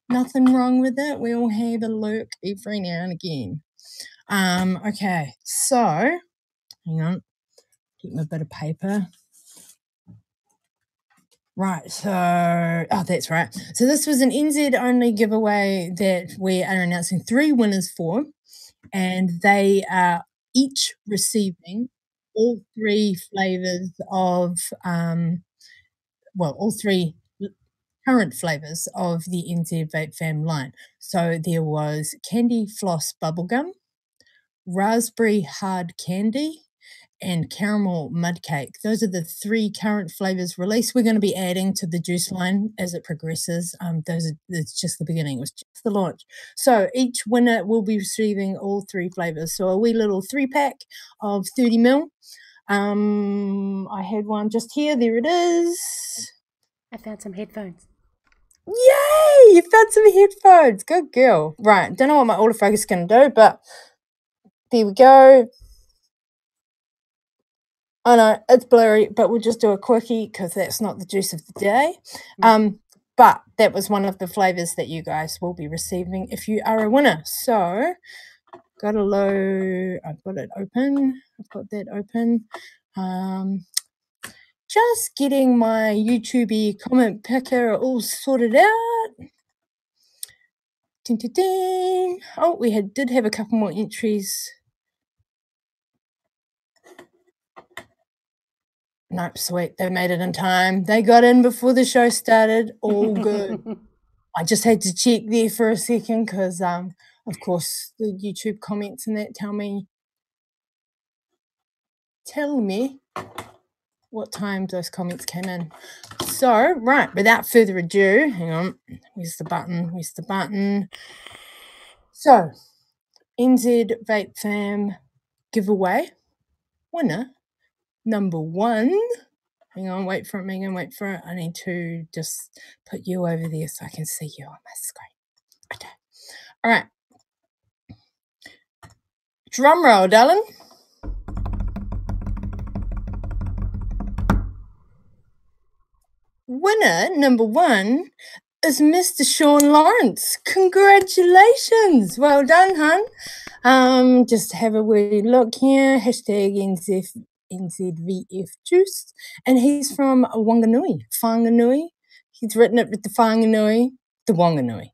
A: Nothing wrong with it. We all have a lurk every now and again. Okay, so, hang on. Get my bit of paper. Right, so, oh, that's right. So this was an NZ only giveaway that we are announcing 3 winners for, and they are each receiving all 3 flavors of, well, all 3 current flavors of the NZ VAPEFAM line. So there was candy floss bubblegum, raspberry hard candy, and caramel mud cake. Those are the 3 current flavors released. We're going to be adding to the juice line as it progresses. It's just the beginning. It was just the launch. So each winner will be receiving all 3 flavors. So a wee little 3-pack of 30 ml. I had one just here. There it is.
B: I found some headphones.
A: Yay! You found some headphones. Good girl. Right. Don't know what my autofocus is going to do, but there we go. I know, it's blurry, but we'll just do a quickie because that's not the juice of the day. But that was one of the flavors that you guys will be receiving if you are a winner. So, I've got it open. I've got that open. Just getting my YouTube comment picker all sorted out. Ding, ding, ding. Oh, we did have a couple more entries. Nope, sweet. They made it in time. They got in before the show started. All good. I just had to check there for a second because, of course, the YouTube comments and that tell me what time those comments came in. So, right, without further ado, hang on. Where's the button? Where's the button? So, NZ VAPEFAM giveaway winner number 1. Hang on, wait for it, Megan, wait for it. I need to just put you over there so I can see you on my screen. Okay. All right. Drum roll, darling. Winner number 1 is Mr. Sean Lawrence. Congratulations. Well done, hun. Just have a wee look here. Hashtag NZVF juice. And he's from Whanganui. He's written it with the Whanganui, the Wanganui.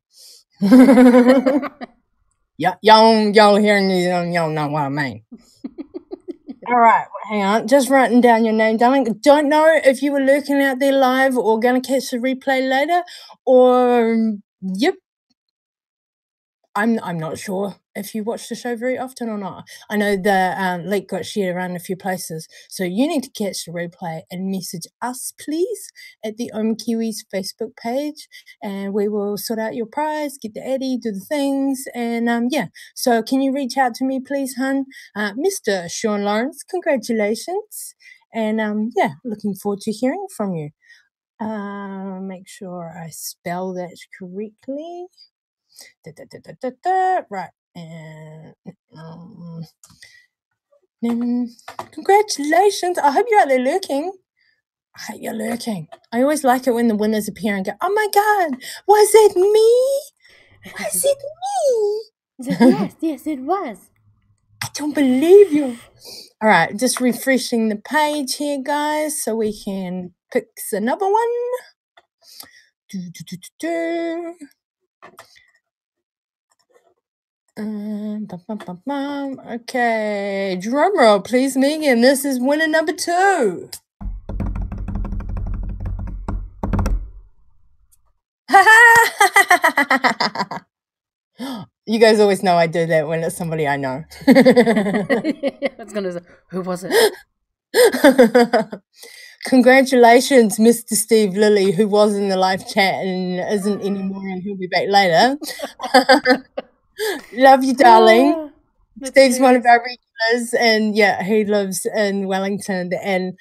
A: Yeah, y'all here in New Zealand, y'all know what I mean. All right, hang on. Just writing down your name, darling. Don't know if you were lurking out there live or going to catch the replay later, or yep. I'm not sure if you watch the show very often or not. I know the link got shared around a few places, so you need to catch the replay and message us, please, at the Ohm Kiwis Facebook page, and we will sort out your prize, get the addy, do the things, and yeah. So can you reach out to me, please, hun? Mr. Sean Lawrence, congratulations, and yeah, looking forward to hearing from you. Make sure I spell that correctly. Right, and Congratulations. I hope you're out there lurking. I hope you're lurking. I always like it when the winners appear and go, oh my God, was it me? Was it me?
B: Yes, it was.
A: I don't believe you. All right, just refreshing the page here, guys, so we can pick another one. Okay, drum roll, please, Megan. This is winner number 2. You guys always know I do that when it's somebody I know.
B: I was gonna say, who was it?
A: Congratulations, Mr. Steve Lilly, who was in the live chat and isn't anymore, and he'll be back later. Love you, darling. Steve's one of our regulars, and yeah, he lives in Wellington, and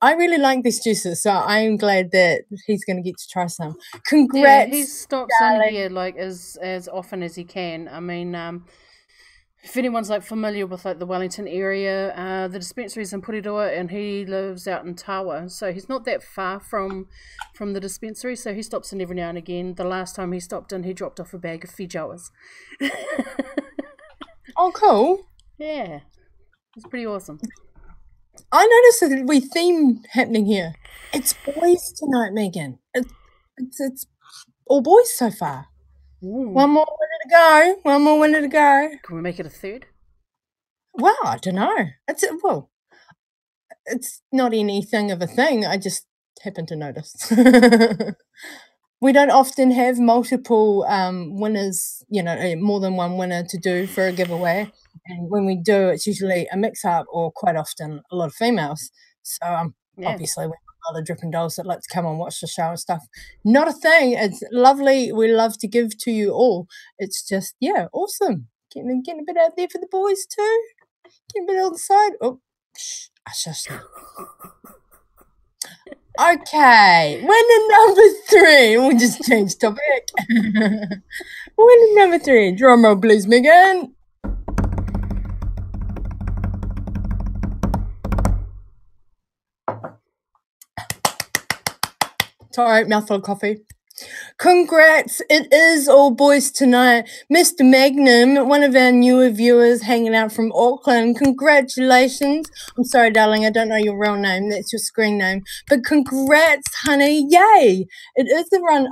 A: I really like these juices, so I'm glad that he's going to get to try some. Congrats!
B: Yeah, he stops in here like as often as he can. I mean, if anyone's like familiar with like the Wellington area, the dispensary's in Porirua, and he lives out in Tawa, so he's not that far from the dispensary. So he stops in every now and again. The last time he stopped in, he dropped off a bag of feijoas.
A: Oh, cool!
B: Yeah, it's pretty awesome.
A: I noticed a wee theme happening here. It's boys tonight, Megan. It's all boys so far. Ooh. One more winner to go. One more winner to go.
B: Can we make it a third?
A: Well, I don't know. It's not anything of a thing. I just happened to notice. We don't often have multiple winners, more than one winner to do for a giveaway. And when we do, it's usually a mix-up or quite often a lot of females. So obviously we've got a lot of dripping dolls that like to come and watch the show and stuff. Not a thing. It's lovely. We love to give to you all. It's just, awesome. Getting a bit out there for the boys too. Getting a bit on the side. Oh, I shushed them. Okay, winner number 3. We'll just change topic. Winner number 3. Drum roll, please, Megan. Sorry, mouthful of coffee. Congrats, it is all boys tonight. Mr. Magnum, one of our newer viewers hanging out from Auckland. Congratulations. I'm sorry, darling, I don't know your real name. That's your screen name. But congrats, honey. Yay. It is the run.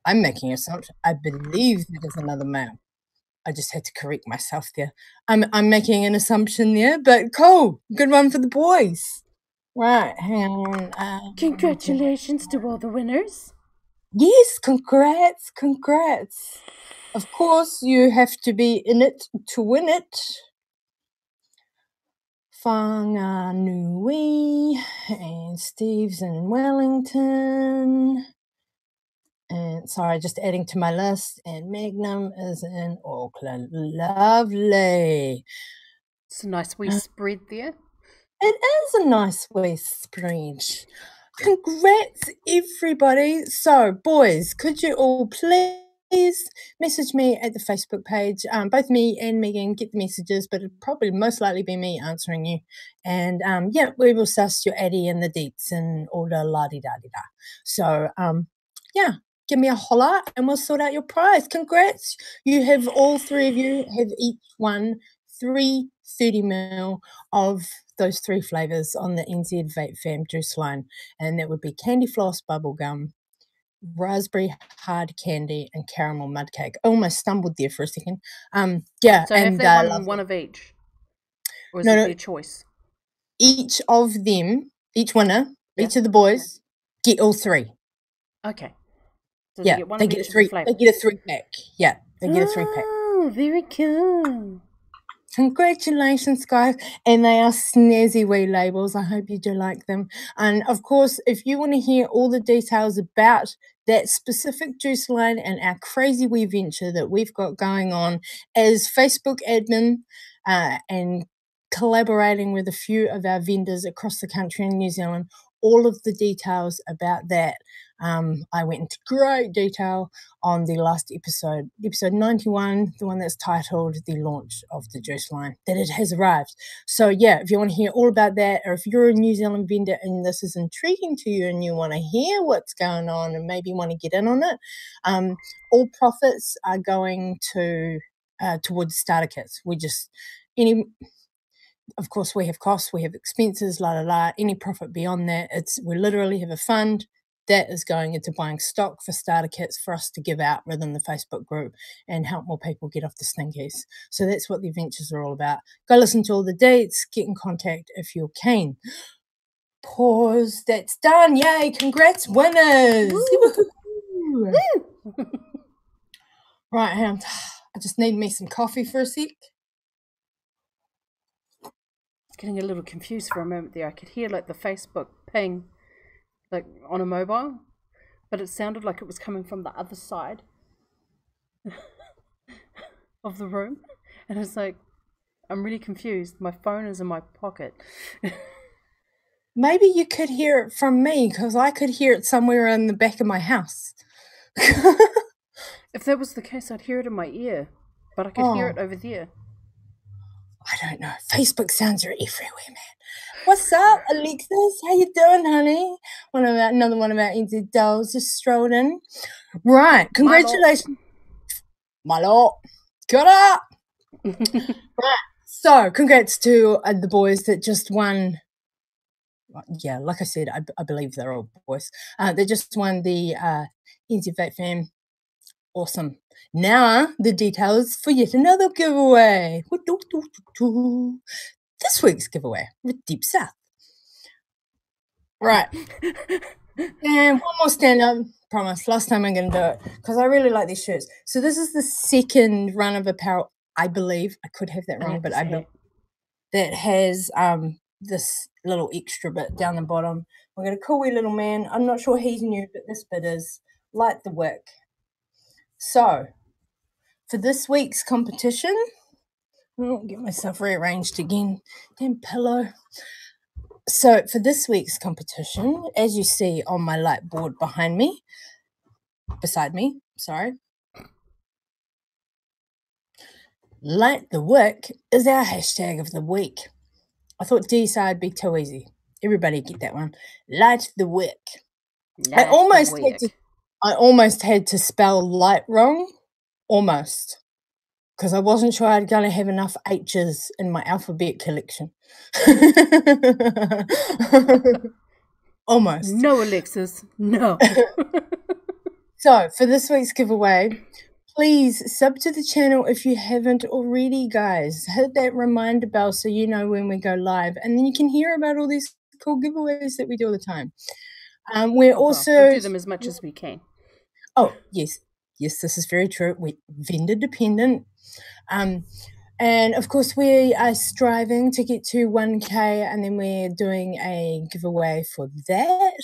A: I'm making an assumption. I believe that is another male. I just had to correct myself there. I'm making an assumption there, but cool. Good one for the boys. Right, hang on.
B: Congratulations to all the winners.
A: Yes, congrats. Of course, you have to be in it to win it. Whanganui, and Steve's in Wellington. And sorry, just adding to my list. And Magnum is in Auckland. Lovely.
B: It's a nice wee spread there.
A: It is a nice wee spread. Congrats, everybody. So, boys, could you all please message me at the Facebook page? Both me and Megan get the messages, but it'll probably most likely be me answering you. And, we will suss your addy and the deets and all the la-di-da-di-da. So, give me a holler and we'll sort out your prize. Congrats. You have, all 3 of you have each won 3 30ml of those 3 flavours on the NZVF juice line, and that would be candy floss bubblegum, raspberry hard candy, and caramel mud cake. I almost stumbled there for a second.
B: So and have they one of each? Or is it their choice?
A: Each of them, each winner, each of the boys get all 3.
B: Okay. So
A: they get a 3. They get a 3-pack. Yeah, they get a 3-pack.
B: Oh, very cool.
A: Congratulations, guys. And they are snazzy wee labels. I hope you do like them. And of course, if you want to hear all the details about that specific juice line and our crazy wee venture that we've got going on as Facebook admin and collaborating with a few of our vendors across the country in New Zealand, all of the details about that I went into great detail on the last episode 91, the one that's titled The Launch of the Juice Line, that it has arrived. So yeah, if you want to hear all about that, or if you're a New Zealand vendor and this is intriguing to you and you want to hear what's going on and maybe want to get in on it, all profits are going to towards starter kits. Of course, we have costs, we have expenses, any profit beyond that, we literally have a fund that is going into buying stock for starter kits for us to give out within the Facebook group and help more people get off the stinkies. So that's what the adventures are all about. Go listen to all the dates, get in contact if you're keen. Pause, that's done. Yay, congrats, winners. Woo. Right, I just need me some coffee for a sec.
B: Getting a little confused for a moment there. I could hear like the Facebook ping, like on a mobile, but it sounded like it was coming from the other side of the room, and it's like, I'm really confused. My phone is in my pocket.
A: Maybe you could hear it from me, because I could hear it somewhere in the back of my house.
B: If that was the case, I'd hear it in my ear, but I could hear it over there.
A: I don't know. Facebook sounds are everywhere, man. What's up, Alexis? How you doing, honey? Another one of our NZ dolls just strolled in. Right. Congratulations. My lord. Get up. Right. So, congrats to the boys that just won. Yeah, like I said, I believe they're all boys. They just won the NZVF. Awesome. Now, the details for yet another giveaway. This week's giveaway with Deep South. Right. And one more stand-up. Promise. Last time I'm going to do it because I really like these shirts. So this is the second run of apparel, I believe. I could have that wrong, but I believe that has this little extra bit down the bottom. We've got a cool wee little man. I'm not sure he's new, but this bit is Light the Wick. So, for this week's competition, I'll get myself rearranged again. Damn pillow. So, for this week's competition, as you see on my light board beside me, Light the Wick is our hashtag of the week. I thought D-side would be too easy. Everybody get that one. Light the Wick. I almost had to spell light wrong. Almost. Because I wasn't sure I'd going to have enough H's in my alphabet collection. Almost.
B: No, Alexis. No.
A: So, for this week's giveaway, please sub to the channel if you haven't already, guys. Hit that reminder bell so you know when we go live. And then you can hear about all these cool giveaways that we do all the time. We'll
B: do them as much as we can.
A: Oh, yes. Yes, this is very true. We're vendor dependent. And of course, we are striving to get to 1K, and then we're doing a giveaway for that.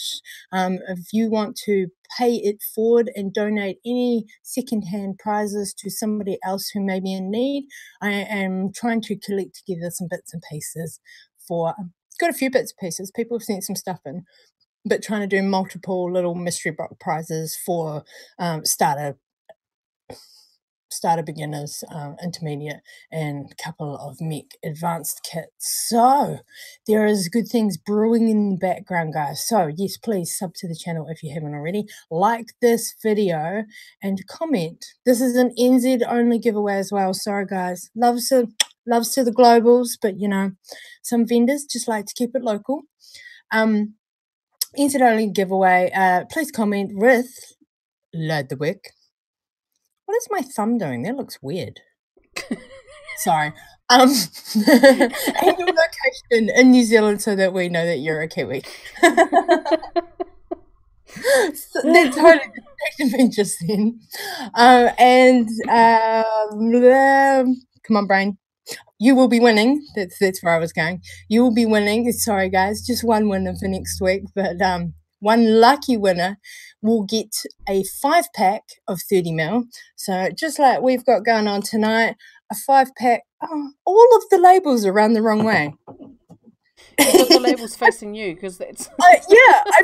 A: If you want to pay it forward and donate any secondhand prizes to somebody else who may be in need, I am trying to collect together some bits and pieces for. Got a few bits and pieces. People have sent some stuff in, but trying to do multiple little mystery box prizes for starter beginners, intermediate, and a couple of mech advanced kits. So there is good things brewing in the background, guys. So yes, please sub to the channel if you haven't already. Like this video and comment. This is an NZ only giveaway as well. Sorry, guys. Loves to the globals, but you know, some vendors just like to keep it local. NZ only giveaway. Please comment with Light the Wick. What is my thumb doing? That looks weird. Sorry. And your location in New Zealand so that we know that you're a Kiwi. So that totally distracted me just then. Come on, brain. You will be winning. That's where I was going. You will be winning. Sorry, guys. Just one winner for next week. But one lucky winner will get a 5-pack of 30ml. So just like we've got going on tonight, a 5-pack. Oh, all of the labels are run the wrong way.
B: You've got the labels facing you because that's.
A: I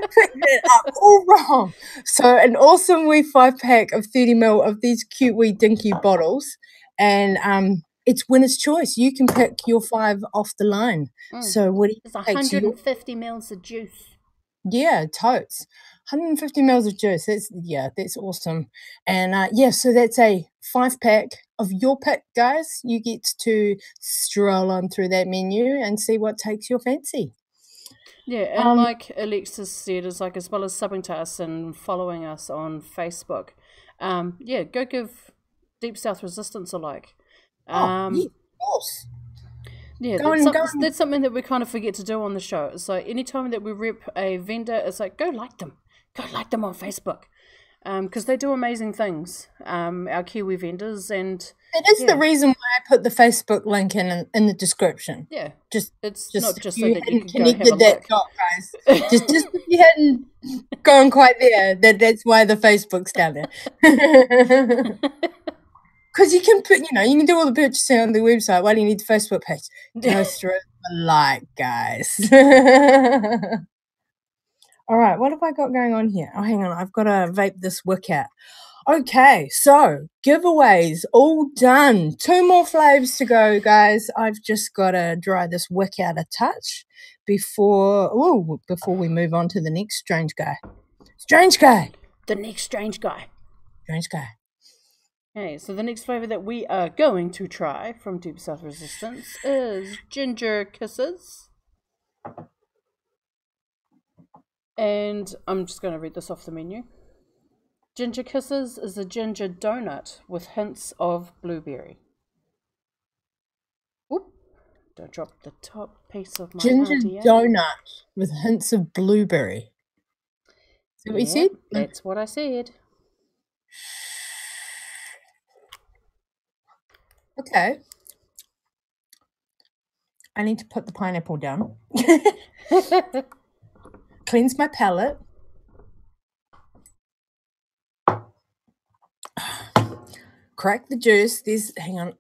A: picked that up all wrong. So an awesome wee 5-pack of 30ml of these cute wee dinky bottles, and it's winner's choice. You can pick your 5 off the line. So what do you
B: It's
A: take?
B: 150 mils of juice.
A: Yeah, totes. 150 mils of juice. That's awesome. And so that's a 5-pack of your pick, guys. You get to stroll on through that menu and see what takes your fancy.
B: Yeah, and like Alexis said, is like as well as subbing to us and following us on Facebook. Go give Deep South Resistance a like.
A: Yeah, of course.
B: Yeah, that's something that we kind of forget to do on the show. So anytime that we rep a vendor, it's like, go like them on Facebook. Because they do amazing things, our Kiwi vendors. And
A: it is the reason why I put the Facebook link in the description.
B: Yeah.
A: Just
B: not just so that you can go have a
A: that
B: look.
A: dot, guys. just if you hadn't gone quite there, that's why the Facebook's down there. Because you can put, you can do all the purchasing on the website. Why do you need the Facebook page? Go through the like, guys. All right, what have I got going on here? Oh, hang on. I've got to vape this wick out. Okay, so giveaways all done. 2 more flavors to go, guys. I've just got to dry this wick out a touch before we move on to the next strange guy. Strange guy.
B: The next strange guy.
A: Strange guy.
B: Okay, so the next flavor that we are going to try from Deep South Resistance is Ginger Kisses. And I'm just going to read this off the menu. Ginger Kisses is a ginger donut with hints of blueberry. Whoop. Don't drop the top piece of my
A: ginger
B: RDA.
A: Donut with hints of blueberry. Is that what you said?
B: That's what I said.
A: Okay. I need to put the pineapple down. Cleanse my palate. Crack the juice. Hang on.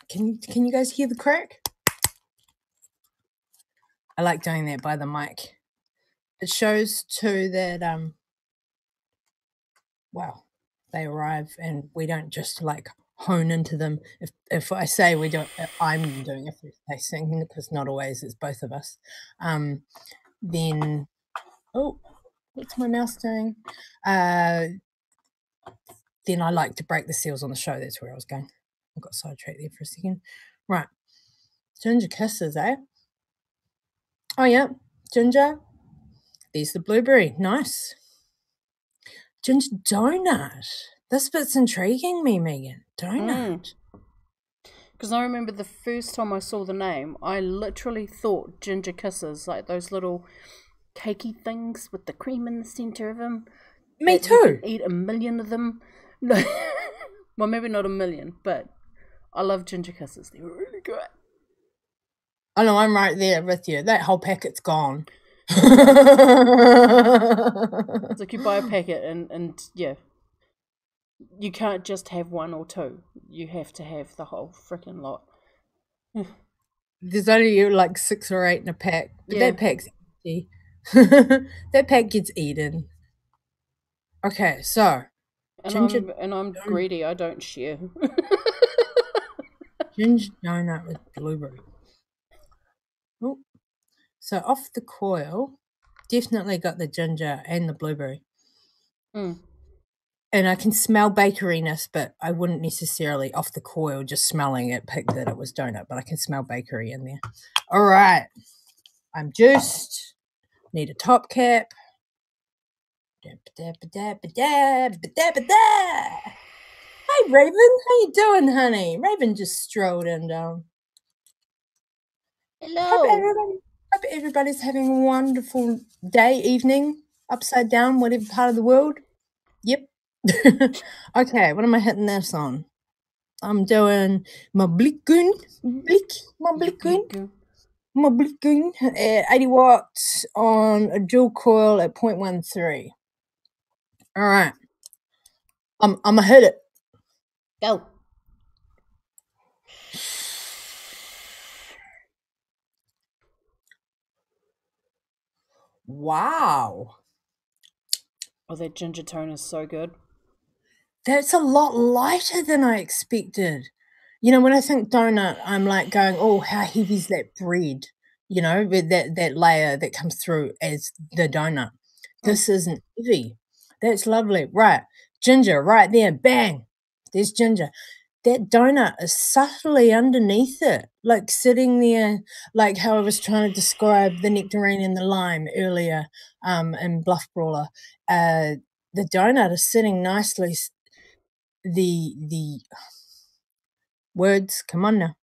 A: Can you guys hear the crack? I like doing that by the mic. It shows too that they arrive and we don't just like hone into them. If I say I'm doing a first tasting, because not always, it's both of us. Then what's my mouse doing? Then I like to break the seals on the show. That's where I was going. I got sidetracked there for a second. Right. Ginger Kisses, eh? Oh, yeah. Ginger. There's the blueberry. Nice. Ginger donut. This bit's intriguing me, Megan. Donut.
B: Because I remember the first time I saw the name, I literally thought Ginger Kisses, like those little cakey things with the cream in the centre of them.
A: Me too.
B: You can eat 1 million of them. No, well, maybe not 1 million, but I love Ginger Kisses. They're really good.
A: I know, I'm right there with you. That whole packet's gone.
B: It's like you buy a packet and yeah, you can't just have 1 or 2. You have to have the whole freaking lot.
A: There's only like 6 or 8 in a pack. But
B: Yeah.
A: that pack's empty. That pack gets eaten. Okay, so.
B: And I'm greedy. I don't share.
A: Ginger donut with blueberry. Oh. So off the coil, definitely got the ginger and the blueberry. And I can smell bakeryness, but I wouldn't necessarily, off the coil, just smelling it, pick that it was donut, but I can smell bakery in there. All right. I'm juiced. Need a top cap. Hey, Raven. How you doing, honey? Raven just strolled in down.
B: Hello.
A: Hope everybody's having a wonderful day, evening, upside down, whatever part of the world. Yep. Okay, what am I hitting this on? I'm doing my Blickgun at 80 watts on a dual coil at 0.13. All right. I'm gonna hit it.
B: Go.
A: Wow.
B: Oh, that ginger tone is so good.
A: That's a lot lighter than I expected. You know, when I think donut, I'm like going, oh, how heavy is that bread? You know, with that layer that comes through as the donut.
B: Mm.
A: This isn't heavy. That's lovely. Right. Ginger, right there. Bang. There's ginger. That donut is subtly underneath it, like sitting there, like how I was trying to describe the nectarine and the lime earlier in Bluff Brawler. The donut is sitting nicely. The words, come on now.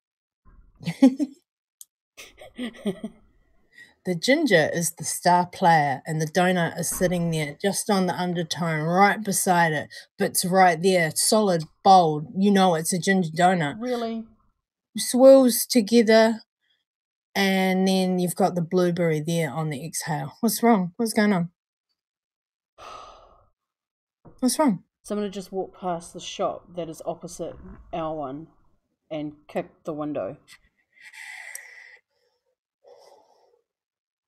A: The ginger is the star player, and the donut is sitting there just on the undertone right beside it, but it's right there, solid, bold. You know it's a ginger donut.
B: Really?
A: Swirls together, and then you've got the blueberry there on the exhale. What's wrong? What's going on? What's wrong?
B: So I'm going to just walk past the shop that is opposite our one and kick the window.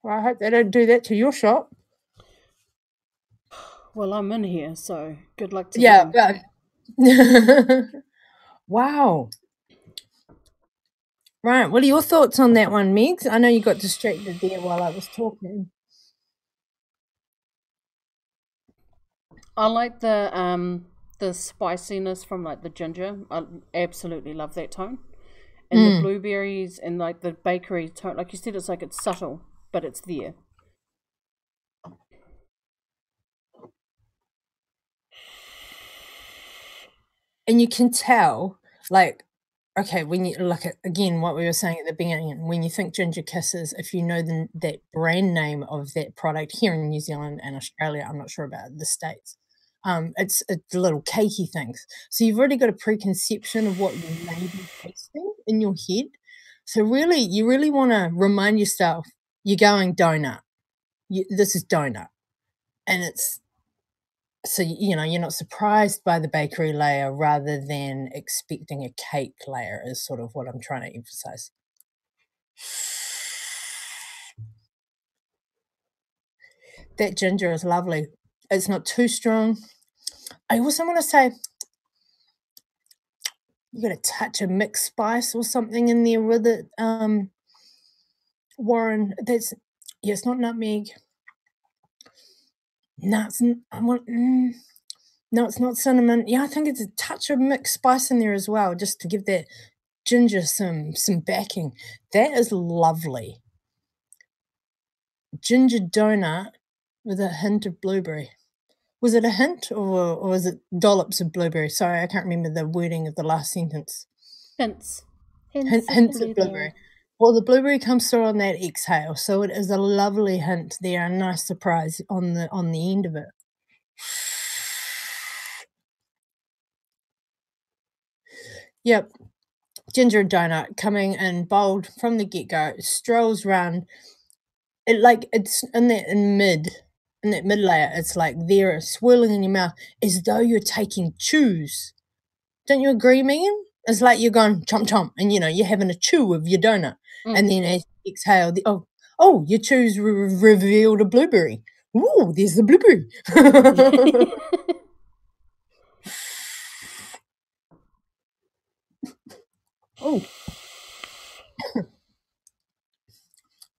A: Well, I hope they don't do that to your shop.
B: Well, I'm in here, so good luck to
A: Yeah.
B: them.
A: Wow. Right. What are your thoughts on that one, Megs? I know you got distracted there while I was talking.
B: I like the spiciness from like the ginger. I absolutely love that tone. And the blueberries and like the bakery tone, like you said, it's like it's subtle, but it's there.
A: And you can tell, like, okay, when you look at, again, what we were saying at the beginning, when you think Ginger Kisses, if you know that brand name of that product here in New Zealand and Australia, I'm not sure about the States, it's the little cakey things. So you've already got a preconception of what you may be tasting in your head. So really, you really want to remind yourself, you're going donut. This is donut. And it's, so, you know, you're not surprised by the bakery layer rather than expecting a cake layer is sort of what I'm trying to emphasize. That ginger is lovely. It's not too strong. I also want to say you got a touch of mixed spice or something in there with it, Warren. That's, yeah, it's not nutmeg. No, no, it's not cinnamon. Yeah, I think it's a touch of mixed spice in there as well, just to give that ginger some backing. That is lovely. Ginger donut with a hint of blueberry. Was it a hint or was it dollops of blueberry? Sorry, I can't remember the wording of the last sentence.
B: Hints.
A: Hints of blueberry. Well, the blueberry comes through on that exhale, so it is a lovely hint there, a nice surprise on the end of it. Yep. Ginger donut coming in bold from the get-go, strolls round. It's in that mid layer, it's like there swirling in your mouth as though you're taking chews. Don't you agree, Megan? It's like you're going chomp chomp and you know, you're having a chew of your donut. And then as you exhale, your chews revealed a blueberry. Ooh, there's the blueberry. Oh.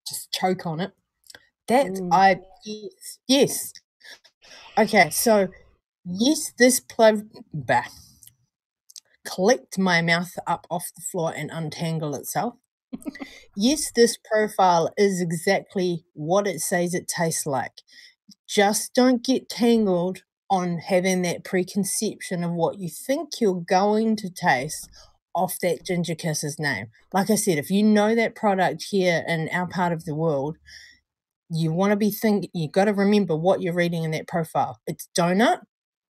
A: Just choke on it. Yes. Okay, so yes, this collect my mouth up off the floor and untangle itself. Yes, this profile is exactly what it says it tastes like. Just don't get tangled on having that preconception of what you think you're going to taste off that Ginger Kisses name. Like I said, if you know that product here in our part of the world, you want to be thinking, you got to remember what you're reading in that profile. It's donut.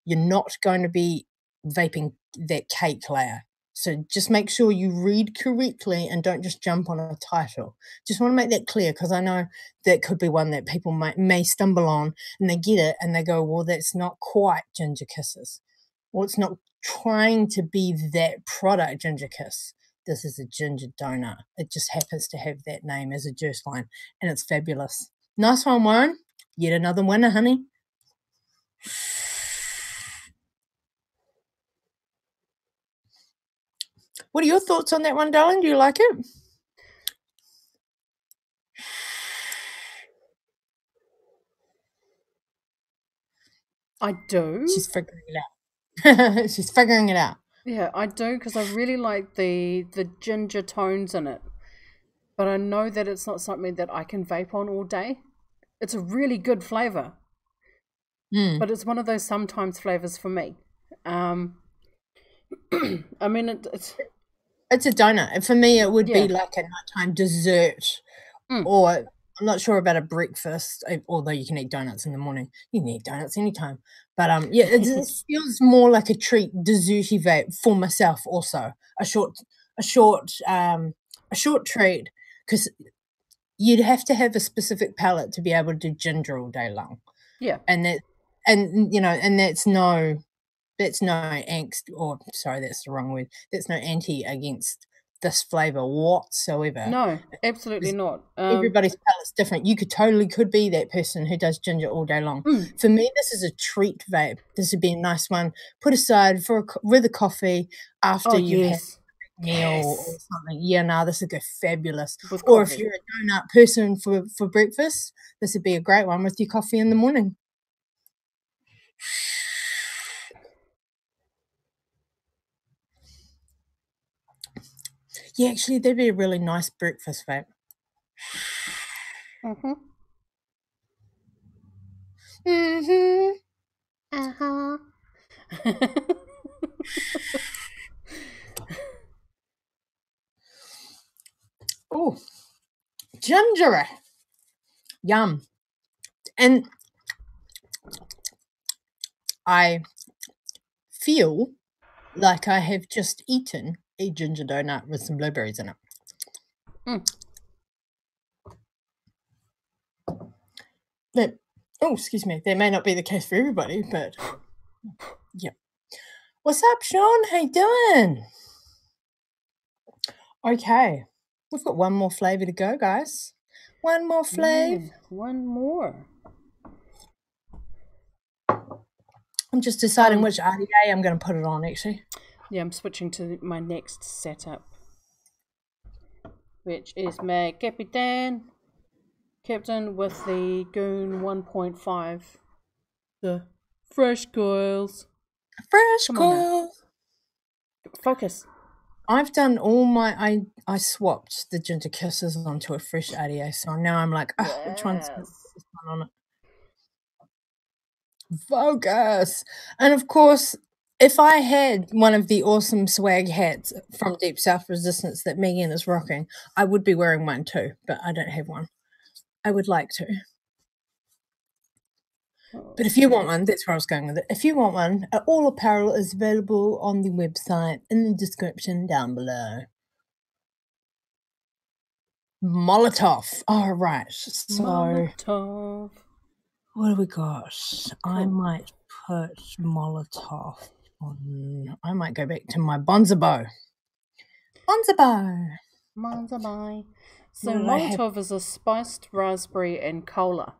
A: You're not going to be vaping that cake layer. So just make sure you read correctly and don't just jump on a title. Just want to make that clear because I know that could be one that people may stumble on and they get it and they go, well, that's not quite Ginger Kisses. Well, it's not trying to be that product, Ginger Kiss. This is a ginger donut. It just happens to have that name as a juice line and it's fabulous. Nice one, Warren. Yet another winner, honey. What are your thoughts on that one, darling? Do you like it?
B: I do.
A: She's figuring it out. She's figuring it out.
B: Yeah, I do, because I really like the ginger tones in it. But I know that it's not something that I can vape on all day. It's a really good flavour. But it's one of those sometimes flavours for me. I mean, it's
A: a donut. For me, it would
B: Yeah.
A: be like a nighttime dessert, or I'm not sure about a breakfast. Although you can eat donuts in the morning, you can eat donuts anytime. But yeah, it feels more like a treat, desserty vape for myself. Also, a short treat, because you'd have to have a specific palate to be able to do ginger all day long.
B: Yeah,
A: and that's no angst, or sorry, that's the wrong word. That's no anti against this flavour whatsoever.
B: No, absolutely not.
A: Everybody's palate's different. You could be that person who does ginger all day long. For me, this is a treat vape. This would be a nice one. Put aside with a coffee after you've had a meal or something. Yeah, no, this would go fabulous. Or if you're a donut person for breakfast, this would be a great one with your coffee in the morning. Yeah, actually, that'd be a really nice breakfast vape. Oh, ginger. Yum. And I feel like I have just eaten a ginger donut with some blueberries in it. Excuse me. That may not be the case for everybody, but yeah. What's up, Sean? How you doing? Okay. We've got one more flavour to go, guys. One more flavour.
B: One more.
A: I'm just deciding which RDA I'm going to put it on, actually.
B: Yeah, I'm switching to my next setup, which is my Captain with the Goon 1.5. The fresh coils.
A: Fresh coils.
B: Focus.
A: I've done all my... I swapped the Ginger Kisses onto a fresh RDA, so now I'm like, which one's this one on it? Focus. And of course, if I had one of the awesome swag hats from Deep South Resistance that Megan is rocking, I would be wearing one too, but I don't have one. I would like to. But if you want one, that's where I was going with it. If you want one, all apparel is available on the website in the description down below. Molotov. All right. So
B: Molotov.
A: what do we got? Cool. I might put Molotov on. I might go back to my Bonzabo.
B: So Molotov is a spiced raspberry and cola.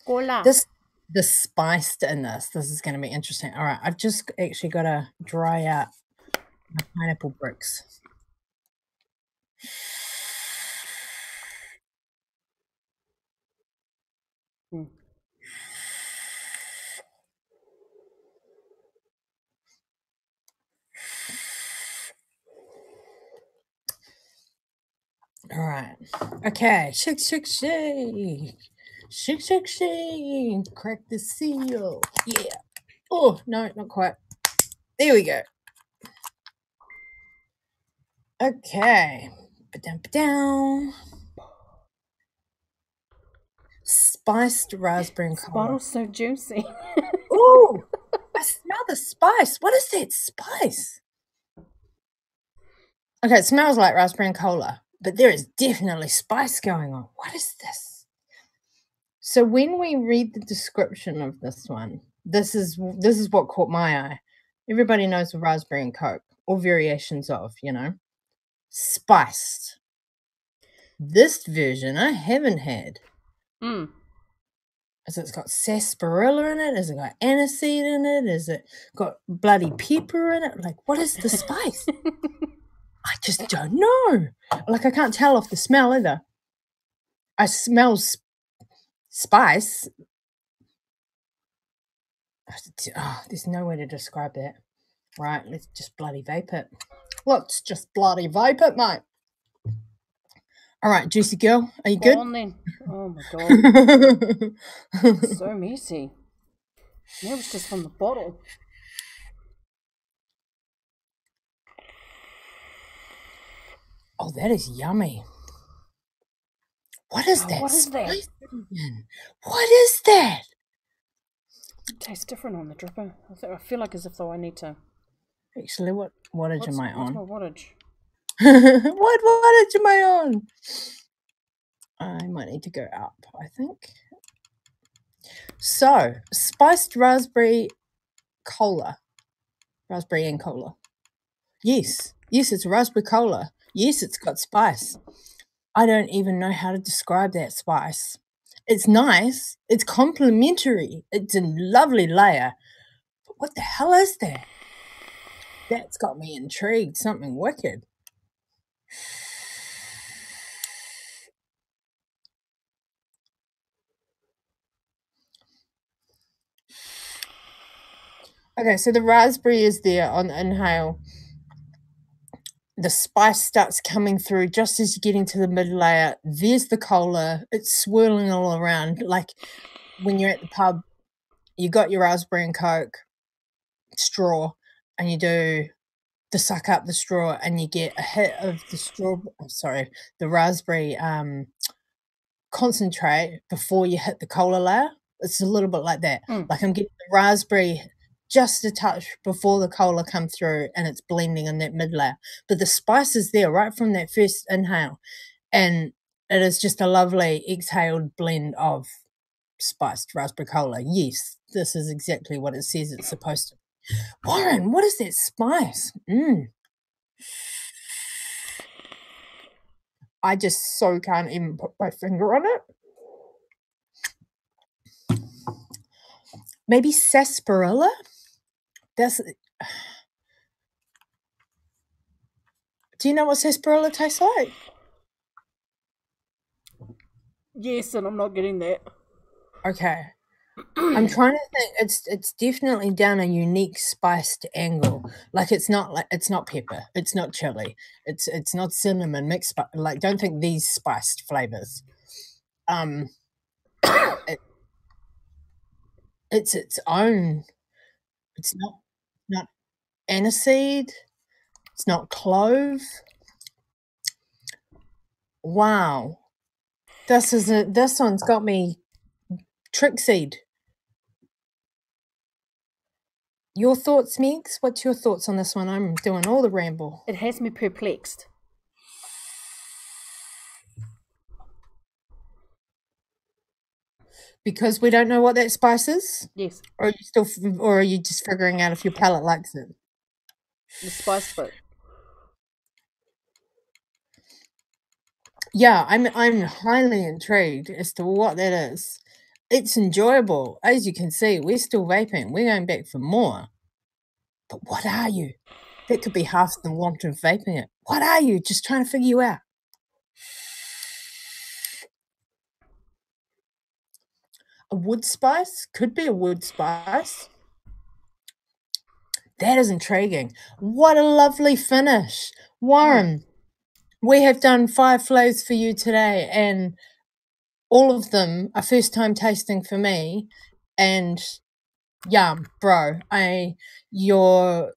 A: The spiced in this is going to be interesting. All right, I've just actually got to dry out my pineapple bricks. All right. Okay. Shake, shake, shake. Shake, shake, shake. Crack the seal. Yeah. Oh, no, not quite. There we go. Okay. Ba-dum-ba-dum. Spiced raspberry and cola.
B: This bottle's so juicy.
A: Ooh, I smell the spice. What is that spice? Okay, it smells like raspberry and cola, but there is definitely spice going on. What is this? So when we read the description of this one, this is what caught my eye. Everybody knows the raspberry and Coke, or variations of, spiced. This version I haven't had.
B: Mm.
A: Has it got sarsaparilla in it? Has it got aniseed in it? Has it got bloody pepper in it? Like, what is the spice? I just don't know. Like, I can't tell off the smell either. I smell spice. Oh, there's no way to describe that. Right, let's just bloody vape it. Let's just bloody vape it, mate. All right, juicy girl, are you
B: Go
A: good?
B: on then. Oh my god. So messy. That was just from the bottle.
A: Oh, that is yummy. What is that?
B: What is that?
A: What is that?
B: It tastes different on the dripper. I feel like as if though I need to.
A: Actually, what wattage am I on?
B: What's my wattage?
A: What wattage am I on? I might need to go up, I think. So, spiced raspberry cola. Raspberry and cola. Yes, it's a raspberry cola. Yes, it's got spice. I don't even know how to describe that spice. It's nice. It's complimentary. It's a lovely layer. But what the hell is that? That's got me intrigued. Something wicked. Okay, so the raspberry is there on the inhale. The spice starts coming through just as you get into the mid layer. There's the cola. It's swirling all around. Like when you're at the pub, you got your raspberry and Coke straw, and you do the suck up the straw, and you get a hit of the raspberry concentrate before you hit the cola layer. It's a little bit like that. Like I'm getting the raspberry just a touch before the cola comes through, and it's blending in that mid layer. But the spice is there right from that first inhale, and it is just a lovely exhaled blend of spiced raspberry cola. Yes, this is exactly what it says it's supposed to. Warren, what is that spice? I just so can't even put my finger on it. Maybe sarsaparilla? Do you know what sarsaparilla tastes like?
B: Yes, and I'm not getting that.
A: Okay. I'm trying to think. It's definitely down a unique spiced angle. Like it's not pepper. It's not chili. It's not cinnamon mixed. Like don't think these spiced flavors. It's its own. It's not aniseed. It's not clove. Wow. This one's got me trixied. Your thoughts, Megs? What's your thoughts on this one? I'm doing all the ramble.
B: It has me perplexed.
A: Because we don't know what that spice is?
B: Yes.
A: Or are you just figuring out if your palate likes it?
B: The spice bit.
A: Yeah, I'm highly intrigued as to what that is. It's enjoyable. As you can see, we're still vaping. We're going back for more. But what are you? That could be half the want of vaping it. What are you? Just trying to figure you out. A wood spice? Could be a wood spice. That is intriguing. What a lovely finish. Warren, we have done 5 flavors for you today, and all of them are first time tasting for me. And yum, bro. Your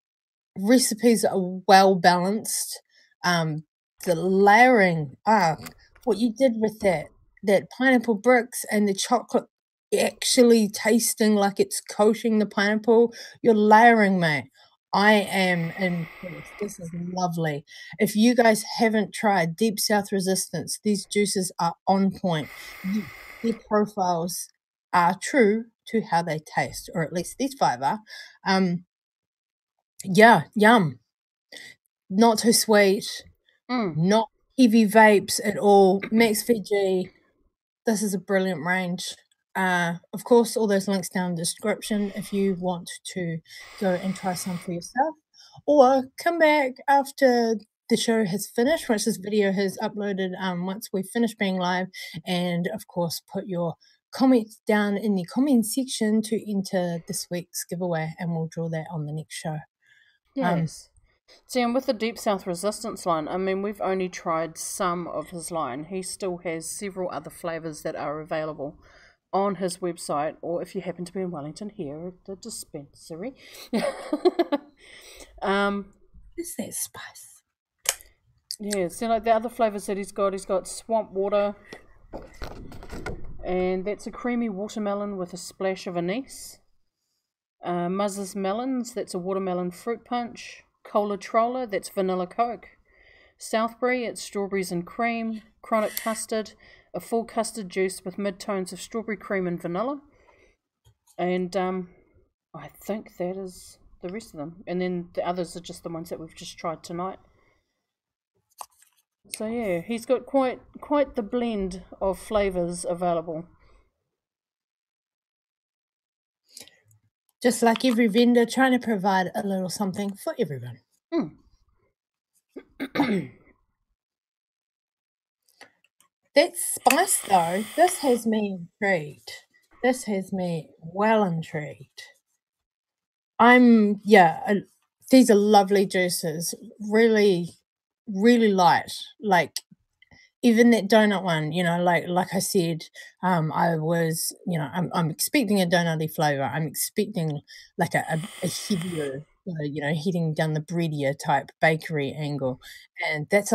A: recipes are well balanced. The layering, what you did with that pineapple bricks and the chocolate actually tasting like it's coating the pineapple. You're layering, mate. I am impressed. This is lovely. If you guys haven't tried Deep South Resistance, these juices are on point. Their profiles are true to how they taste, or at least these 5 are. Yeah, yum. Not too sweet. Not heavy vapes at all. Max VG. This is a brilliant range. Of course, all those links down in the description if you want to go and try some for yourself, or come back after the show has finished, once this video has uploaded, once we finish being live, and of course put your comments down in the comment section to enter this week's giveaway, and we'll draw that on the next show.
B: Yes. See, and with the Deep South Resistance line, I mean, we've only tried some of his line. He still has several other flavours that are available on his website, or if you happen to be in Wellington, here at the dispensary.
A: Is that spice?
B: Yeah, so like the other flavours that he's got swamp water, and that's a creamy watermelon with a splash of anise. Muzz's melons, that's a watermelon fruit punch. Cola Troller, that's vanilla coke. Southbury, it's strawberries and cream. Chronic custard, a full custard juice with mid-tones of strawberry cream and vanilla. And I think that is the rest of them. And then the others are just the ones that we've just tried tonight. So yeah, he's got quite the blend of flavours available.
A: Just like every vendor, trying to provide a little something for everyone. That spice, though, this has me intrigued. This has me well intrigued. These are lovely juices. Really, really light. Like, even that donut one, you know, like I said, I was, you know, I'm expecting a donutty flavour. I'm expecting like a heavier, you know, heading down the breadier type bakery angle. And that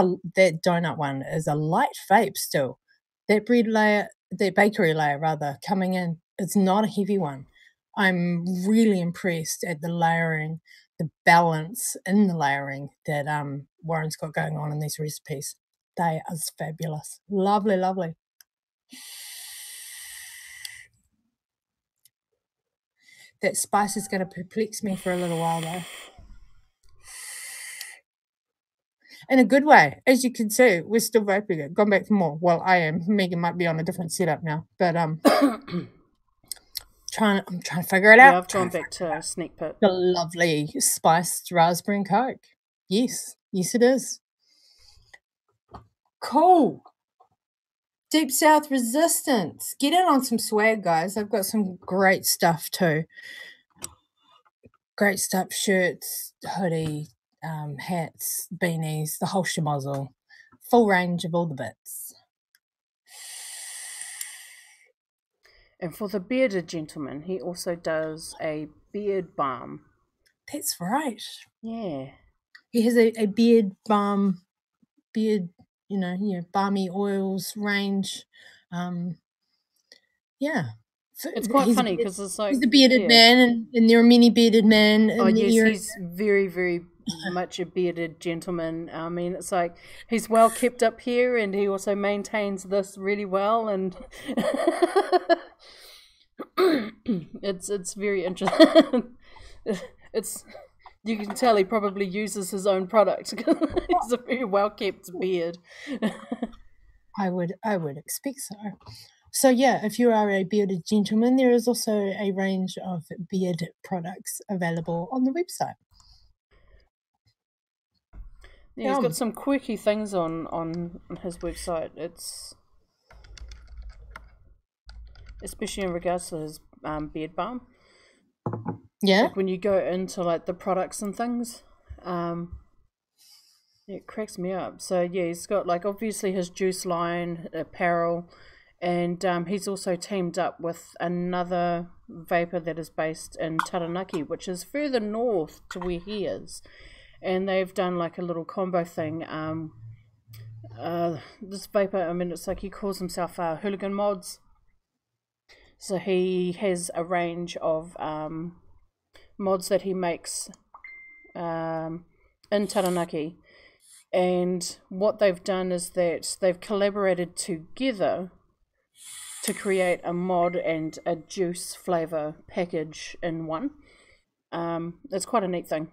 A: donut one is a light vape still. That bakery layer rather, coming in, it's not a heavy one. I'm really impressed at the layering, the balance in the layering that Warren's got going on in these recipes. They are fabulous. Lovely, lovely. That spice is going to perplex me for a little while, though. In a good way. As you can see, we're still vaping it. Gone back for more. Well, I am. Megan might be on a different setup now. But I'm trying to figure it out.
B: Yeah, I've gone back to Sneak Pit.
A: The lovely spiced raspberry and Coke. Yes. Yes, it is. Cool. Deep South Resistance. Get in on some swag, guys. I've got some great stuff too. Great stuff. Shirts, hoodie, hats, beanies, the whole schmozzle. Full range of all the bits.
B: And for the bearded gentleman, he also does a beard balm.
A: That's right.
B: Yeah.
A: He has a beard balm, balmy oils range. Yeah.
B: It's quite funny because it's like...
A: He's a bearded man, and there are many bearded men in the area.
B: He's very, very much a bearded gentleman. I mean, it's like he's well kept up here, and he also maintains this really well, and it's very interesting. You can tell he probably uses his own product. He's a very well kept beard.
A: I would expect so. So yeah, if you are a bearded gentleman, there is also a range of beard products available on the website.
B: Yeah, he's got some quirky things on his website. It's especially in regards to his beard balm.
A: Yeah.
B: Like when you go into like the products and things, it cracks me up. So yeah, he's got like obviously his juice line, apparel. And he's also teamed up with another vapor that is based in Taranaki, which is further north to where he is. And they've done like a little combo thing. This vapor, I mean, it's like he calls himself Hooligan Mods. So he has a range of mods that he makes in Taranaki. And what they've done is that they've collaborated together to create a mod and a juice flavor package in one. It's quite a neat thing.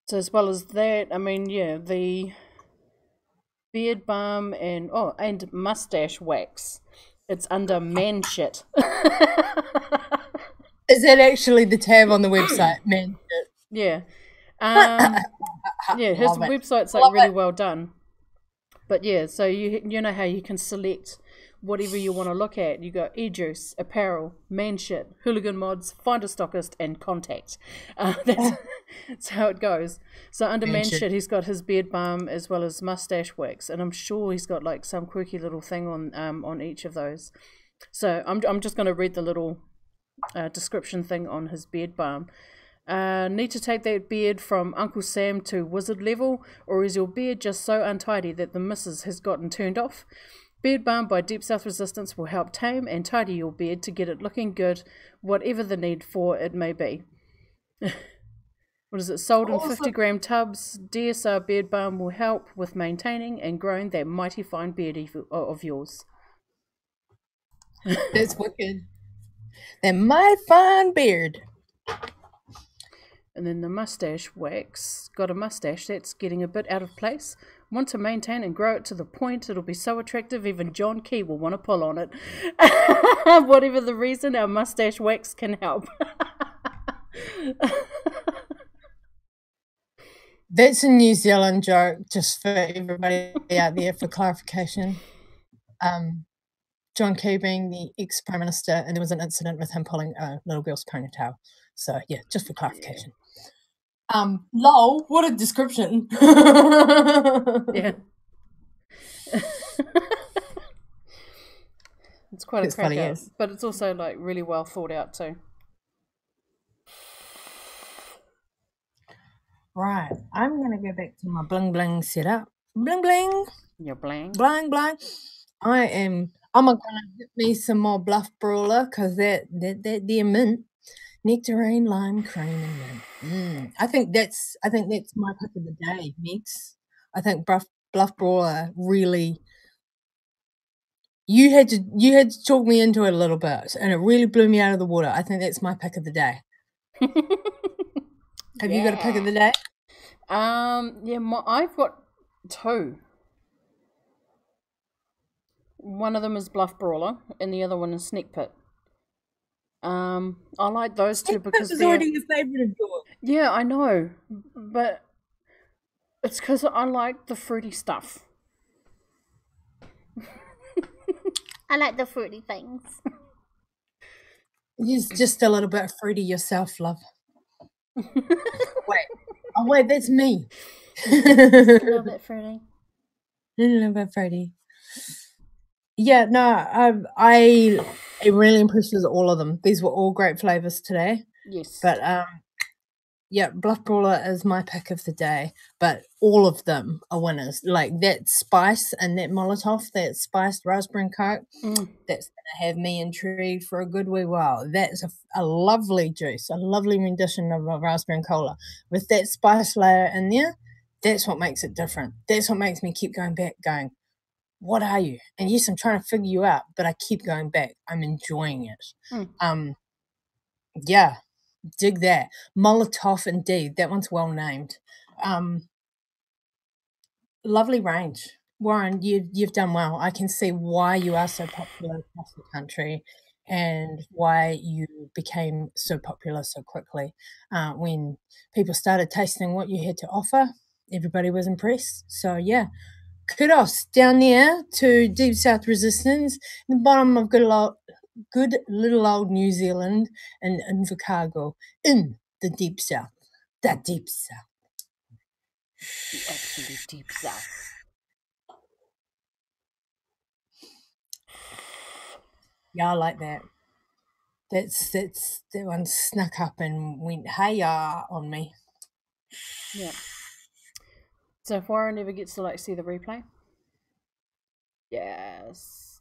B: So as well as that, I mean, yeah, beard balm and mustache wax. It's under man shit.
A: Is that actually the tab on the website? Man,
B: Yeah. Yeah, his website's like really well done. But yeah, so you know how you can select whatever you want to look at. You got e-juice, apparel, man shit, hooligan mods, find a stockist, and contact. That's how it goes. So under man shit, he's got his beard balm as well as mustache wax, and I'm sure he's got like some quirky little thing on each of those. So I'm just going to read the little description thing on his beard balm. Need to take that beard from Uncle Sam to wizard level, or is your beard just so untidy that the missus has gotten turned off? Beard Balm by Deep South Resistance will help tame and tidy your beard to get it looking good, whatever the need for it may be. What is it? Sold in 50-gram tubs, DSR Beard Balm will help with maintaining and growing that mighty fine beard of yours.
A: That's wicked. That mighty fine beard.
B: And then the mustache wax. Got a mustache that's getting a bit out of place. Want to maintain and grow it to the point it'll be so attractive even John Key will want to pull on it. Whatever the reason, our mustache wax can help.
A: That's a New Zealand joke, just for everybody out there for clarification. John Key being the ex-Prime Minister, and there was an incident with him pulling a little girl's ponytail. So, yeah, just for clarification. Lol, what a description.
B: Yeah. It's quite a cracker, but it's also like really well thought out too.
A: Right, I'm going to go back to my bling bling setup. Bling bling.
B: Your bling.
A: Bling bling. I'm going to get me some more Bluff Brawler, because that there mint. Nectarine, lime, cream, and mint. I think that's my pick of the day, Mix. I think Bluff Brawler really. You had to talk me into it a little bit, and it really blew me out of the water. I think that's my pick of the day. Have you got a pick of the day?
B: Yeah, I've got two. One of them is Bluff Brawler, and the other one is Sneak Pit. I like those two because
A: they're already your favourite of yours.
B: Yeah, I know, but it's because I like the fruity stuff. I like the fruity things.
A: You're just a little bit fruity yourself, love. Wait, that's me.
B: Just a little bit fruity.
A: A little bit fruity. Yeah, no, I really impressed with all of them. These were all great flavours today.
B: Yes.
A: But yeah, Bluff Brawler is my pick of the day. But all of them are winners. Like that spice and that Molotov, that spiced raspberry and Coke, that's going to have me intrigued for a good wee while. That's a lovely juice, a lovely rendition of a raspberry and cola. With that spice layer in there, that's what makes it different. That's what makes me keep going back, going, what are you? And yes, I'm trying to figure you out, but I keep going back. I'm enjoying it. Yeah, dig that. Molotov, indeed. That one's well named. Lovely range. Warren, you've done well. I can see why you are so popular across the country and why you became so popular so quickly. When people started tasting what you had to offer, everybody was impressed. So, yeah. Kudos down there to Deep South Resistance, the bottom of good little old New Zealand and Invercargill in the Deep South. The Deep South.
B: The absolute Deep South.
A: Yeah, I like that. That one snuck up and went hey-ya on me.
B: Yeah. So if Warren never gets to like see the replay, yes,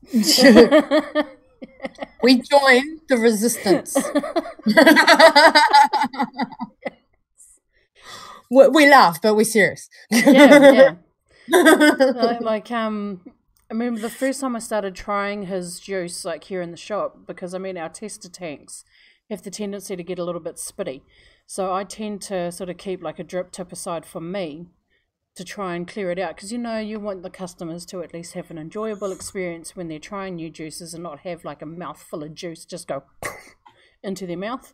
A: we join the resistance. We laugh, but we're serious.
B: Yeah. I remember the first time I started trying his juice, like here in the shop, because I mean our tester tanks have the tendency to get a little bit spitty, so I tend to sort of keep like a drip tip aside for me. to try and clear it out, because you want the customers to at least have an enjoyable experience when they're trying new juices and not have like a mouthful of juice just go into their mouth.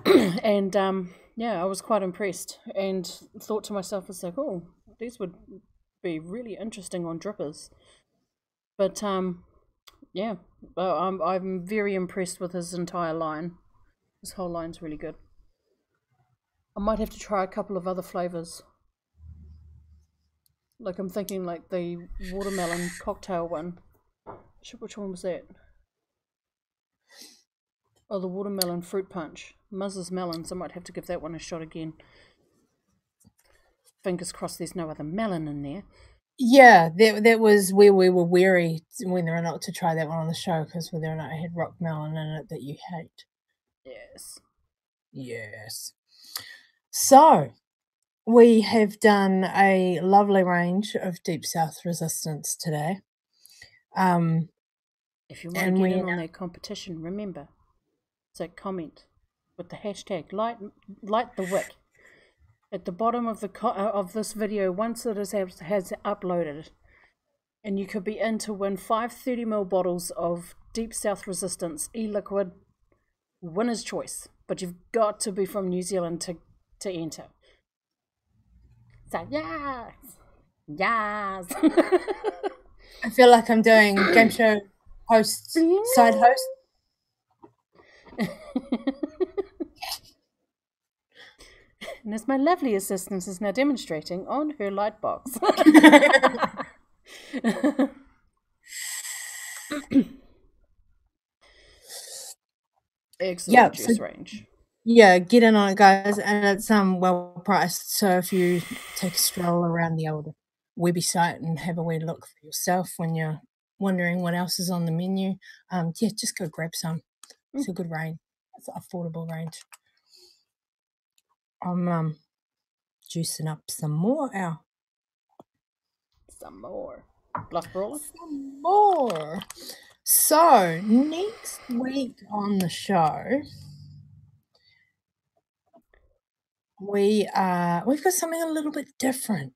B: And I was quite impressed and thought to myself, it's like, oh, these would be really interesting on drippers. But I'm very impressed with his entire line. His whole line's really good. I might have to try a couple of other flavors. Like I'm thinking like the watermelon cocktail one. Which one was that? Oh, the watermelon fruit punch. Muzz's melons. I might have to give that one a shot again. Fingers crossed there's no other melon in there.
A: Yeah, that was where we were wary whether or not to try that one on the show, because whether or not it had rock melon in it that you hate. Yes. So, we have done a lovely range of Deep South resistance today.
B: If you want to get in on that competition, remember, so comment with the hashtag light the wick at the bottom of this video once it has uploaded, and you could be in to win 5 30ml bottles of Deep South Resistance e-liquid, winner's choice, but you've got to be from New Zealand to enter. So yes.
A: I feel like I'm doing game show host, side host.
B: And as my lovely assistant is now demonstrating on her light box. Excellent juice range.
A: Yeah, get in on it, guys, and it's well priced. So if you take a stroll around the old website and have a wee look for yourself when you're wondering what else is on the menu, just go grab some. It's a good range. It's an affordable range. I'm juicing up some more, Al.
B: Some more. Bluff Brawler?
A: Some more. So, next week on the show, we've got something a little bit different.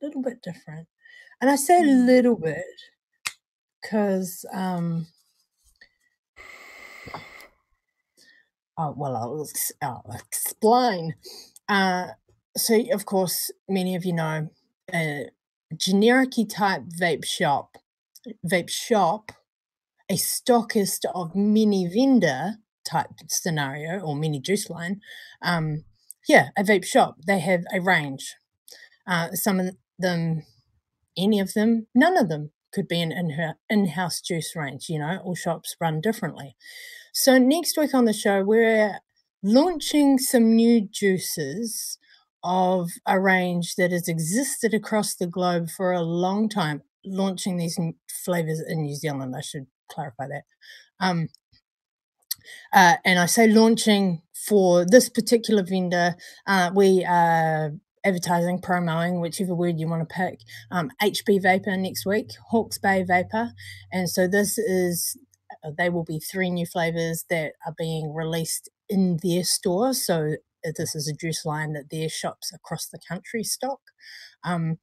A: And I say a little bit because, I'll explain. So, of course, many of you know, generic-y type vape shop, a stockist of mini vendor type scenario or mini juice line, a vape shop. They have a range. Some of them, any of them, none of them could be an in-house juice range. All shops run differently. So next week on the show, we're launching some new juices of a range that has existed across the globe for a long time, launching these flavors in New Zealand. I should clarify that. And I say launching for this particular vendor. We are advertising, promoing, whichever word you want to pick, HB Vapor next week, Hawke's Bay Vapor. And so they will be 3 new flavors that are being released in their stores. So this is a juice line that their shops across the country stock. I'm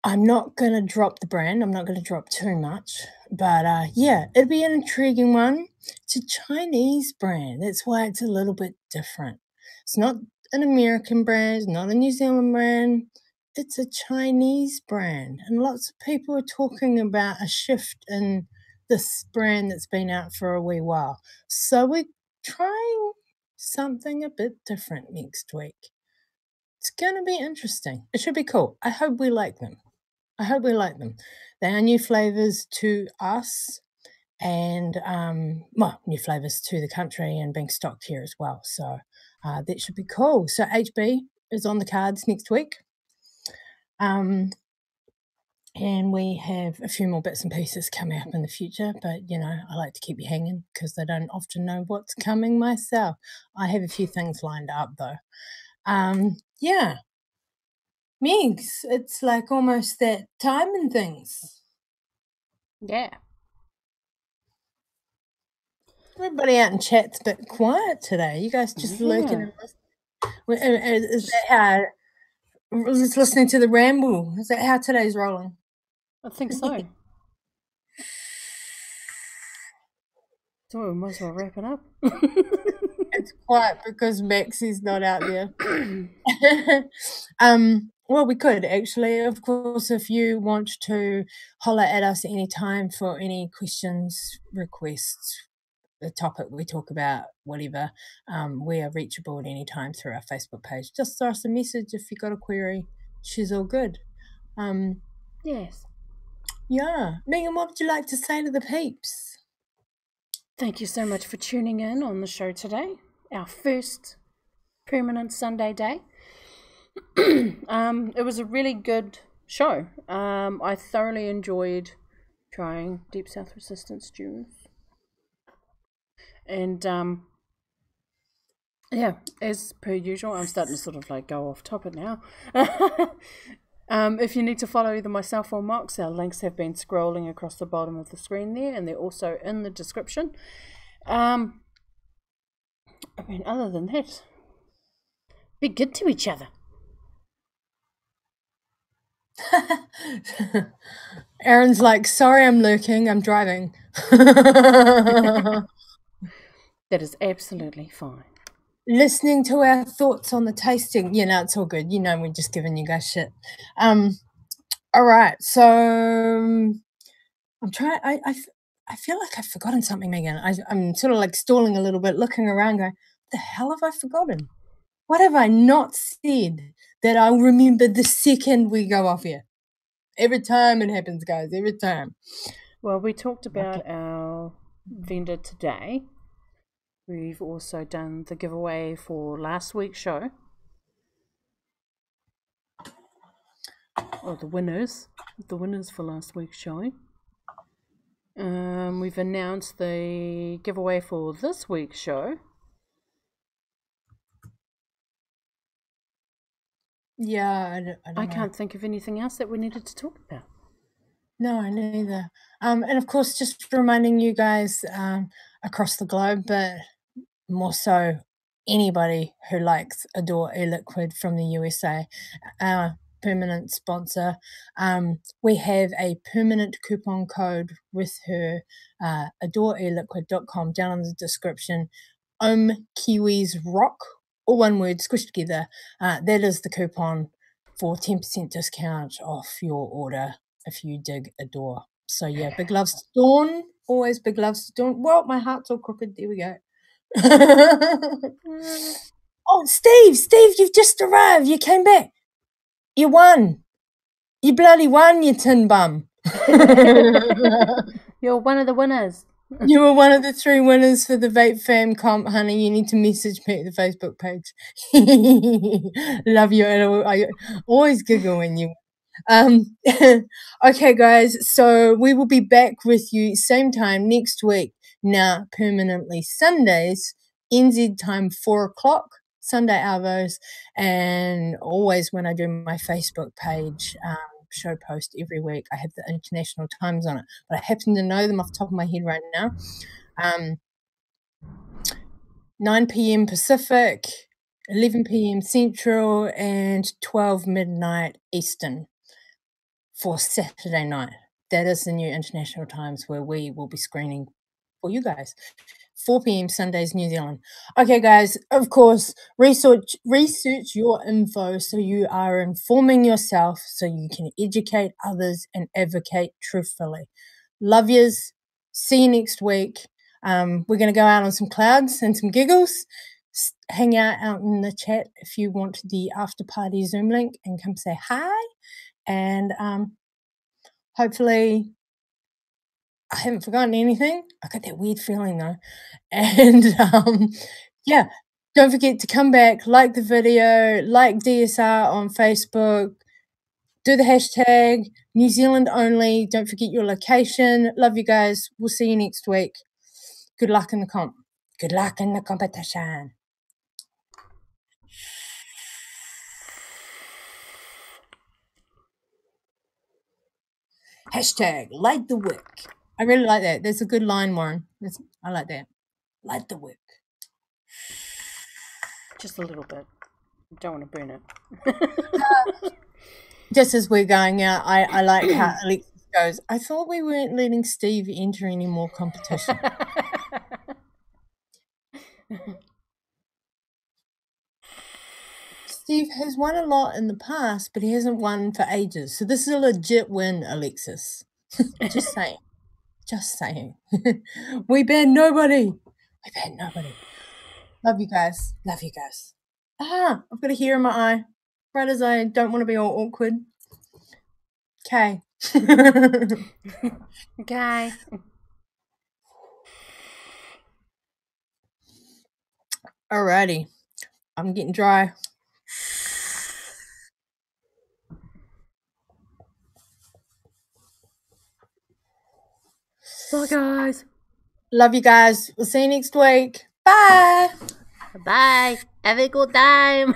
A: not going to drop the brand. I'm not going to drop too much. But it'll be an intriguing one. It's a Chinese brand. That's why it's a little bit different. It's not an American brand. It's not a New Zealand brand. It's a Chinese brand. And lots of people are talking about a shift in this brand that's been out for a wee while. So we're trying something a bit different next week. It's going to be interesting. It should be cool. I hope we like them. They are new flavors to us and, new flavors to the country and being stocked here as well. So that should be cool. So HB is on the cards next week. And we have a few more bits and pieces coming up in the future. But, I like to keep you hanging because I don't often know what's coming myself. I have a few things lined up, though. Megs, it's like almost that time and things.
B: Yeah.
A: Everybody out in chat's a bit quiet today. You guys just lurking and listening. Is that how just listening to the ramble. Is that how today's rolling?
B: I think so. So we might as well wrap it up.
A: It's quiet because Maxie's not out there. Well, we could actually. Of course, if you want to holler at us anytime for any questions, requests, the topic we talk about, whatever, we are reachable at any time through our Facebook page. Just throw us a message if you got a query. She's all good.
B: Yes.
A: Yeah. Megan, what would you like to say to the peeps?
B: Thank you so much for tuning in on the show today. Our first permanent Sunday day. It was a really good show. I thoroughly enjoyed trying Deep South Resistance tunes. And yeah, as per usual, I'm starting to sort of like go off topic now. If you need to follow either myself or Mox, our links have been scrolling across the bottom of the screen there, and they're also in the description. I mean, other than that, be good to each other.
A: Aaron's like, sorry, I'm lurking. I'm driving.
B: That is absolutely fine.
A: Listening to our thoughts on the tasting. Yeah, no, it's all good. You know, we're just giving you guys shit. All right. So I'm trying. I feel like I've forgotten something, Megan. I'm sort of like stalling a little bit, looking around, going, "What the hell have I forgotten? What have I not said that I'll remember the second we go off here?" Every time it happens, guys. Every time.
B: Well, we talked about our vendor today. We've also done the giveaway for last week's show. Or the winners for last week's show. We've announced the giveaway for this week's show.
A: Yeah,
B: I can't think of anything else that we needed to talk about.
A: No, neither. And of course, just reminding you guys across the globe, but more so anybody who likes Adore e-liquid from the USA, our permanent sponsor. We have a permanent coupon code with her, adoreeliquid.com, down in the description. Ohm Kiwis Rock, all one word, squished together. That is the coupon for 10% discount off your order if you dig Adore. So yeah, big loves to Dawn. Always big loves to Dawn. Well, my heart's all crooked. There we go. Oh, Steve, you've just arrived. You came back. You won. You bloody won, you tin bum.
B: You're one of the winners.
A: You were one of the 3 winners for the VAPEFAM comp, honey. You need to message me at the Facebook page. Love you. I always giggle when you. Okay, guys. So we will be back with you same time next week. Now, permanently Sundays, NZ time 4 o'clock, Sunday Arvos, and always when I do my Facebook page, show post every week, I have the international times on it, but I happen to know them off the top of my head right now. 9 p.m. Pacific, 11 p.m. Central, and 12 midnight Eastern for Saturday night. That is the new international times where we will be screening for you guys. 4 p.m. Sundays, New Zealand. Okay, guys, of course, research your info so you are informing yourself so you can educate others and advocate truthfully. Love yous. See you next week. We're going to go out on some clouds and some giggles. Hang out in the chat if you want the after party Zoom link and come say hi. And hopefully I haven't forgotten anything. I got that weird feeling though. And yeah, don't forget to come back, like the video, like DSR on Facebook, do the hashtag New Zealand only. Don't forget your location. Love you guys. We'll see you next week. Good luck in the comp. Good luck in the competition. Hashtag light the wick. I really like that. That's a good line, Warren. I like that. Light the wick.
B: Just a little bit. Don't want to burn it.
A: Just as we're going out, I like how Alexis goes, I thought we weren't letting Steve enter any more competition. Steve has won a lot in the past, but he hasn't won for ages. So this is a legit win, Alexis. Just saying. Just saying. We ban nobody. We ban nobody. Love you guys. Love you guys. I've got a hair in my eye. Right as I don't want to be all awkward. Okay.
B: Okay.
A: Alrighty. I'm getting dry.
B: Bye, guys.
A: Love you guys. We'll see you next week. Bye.
B: Bye. Have a good time.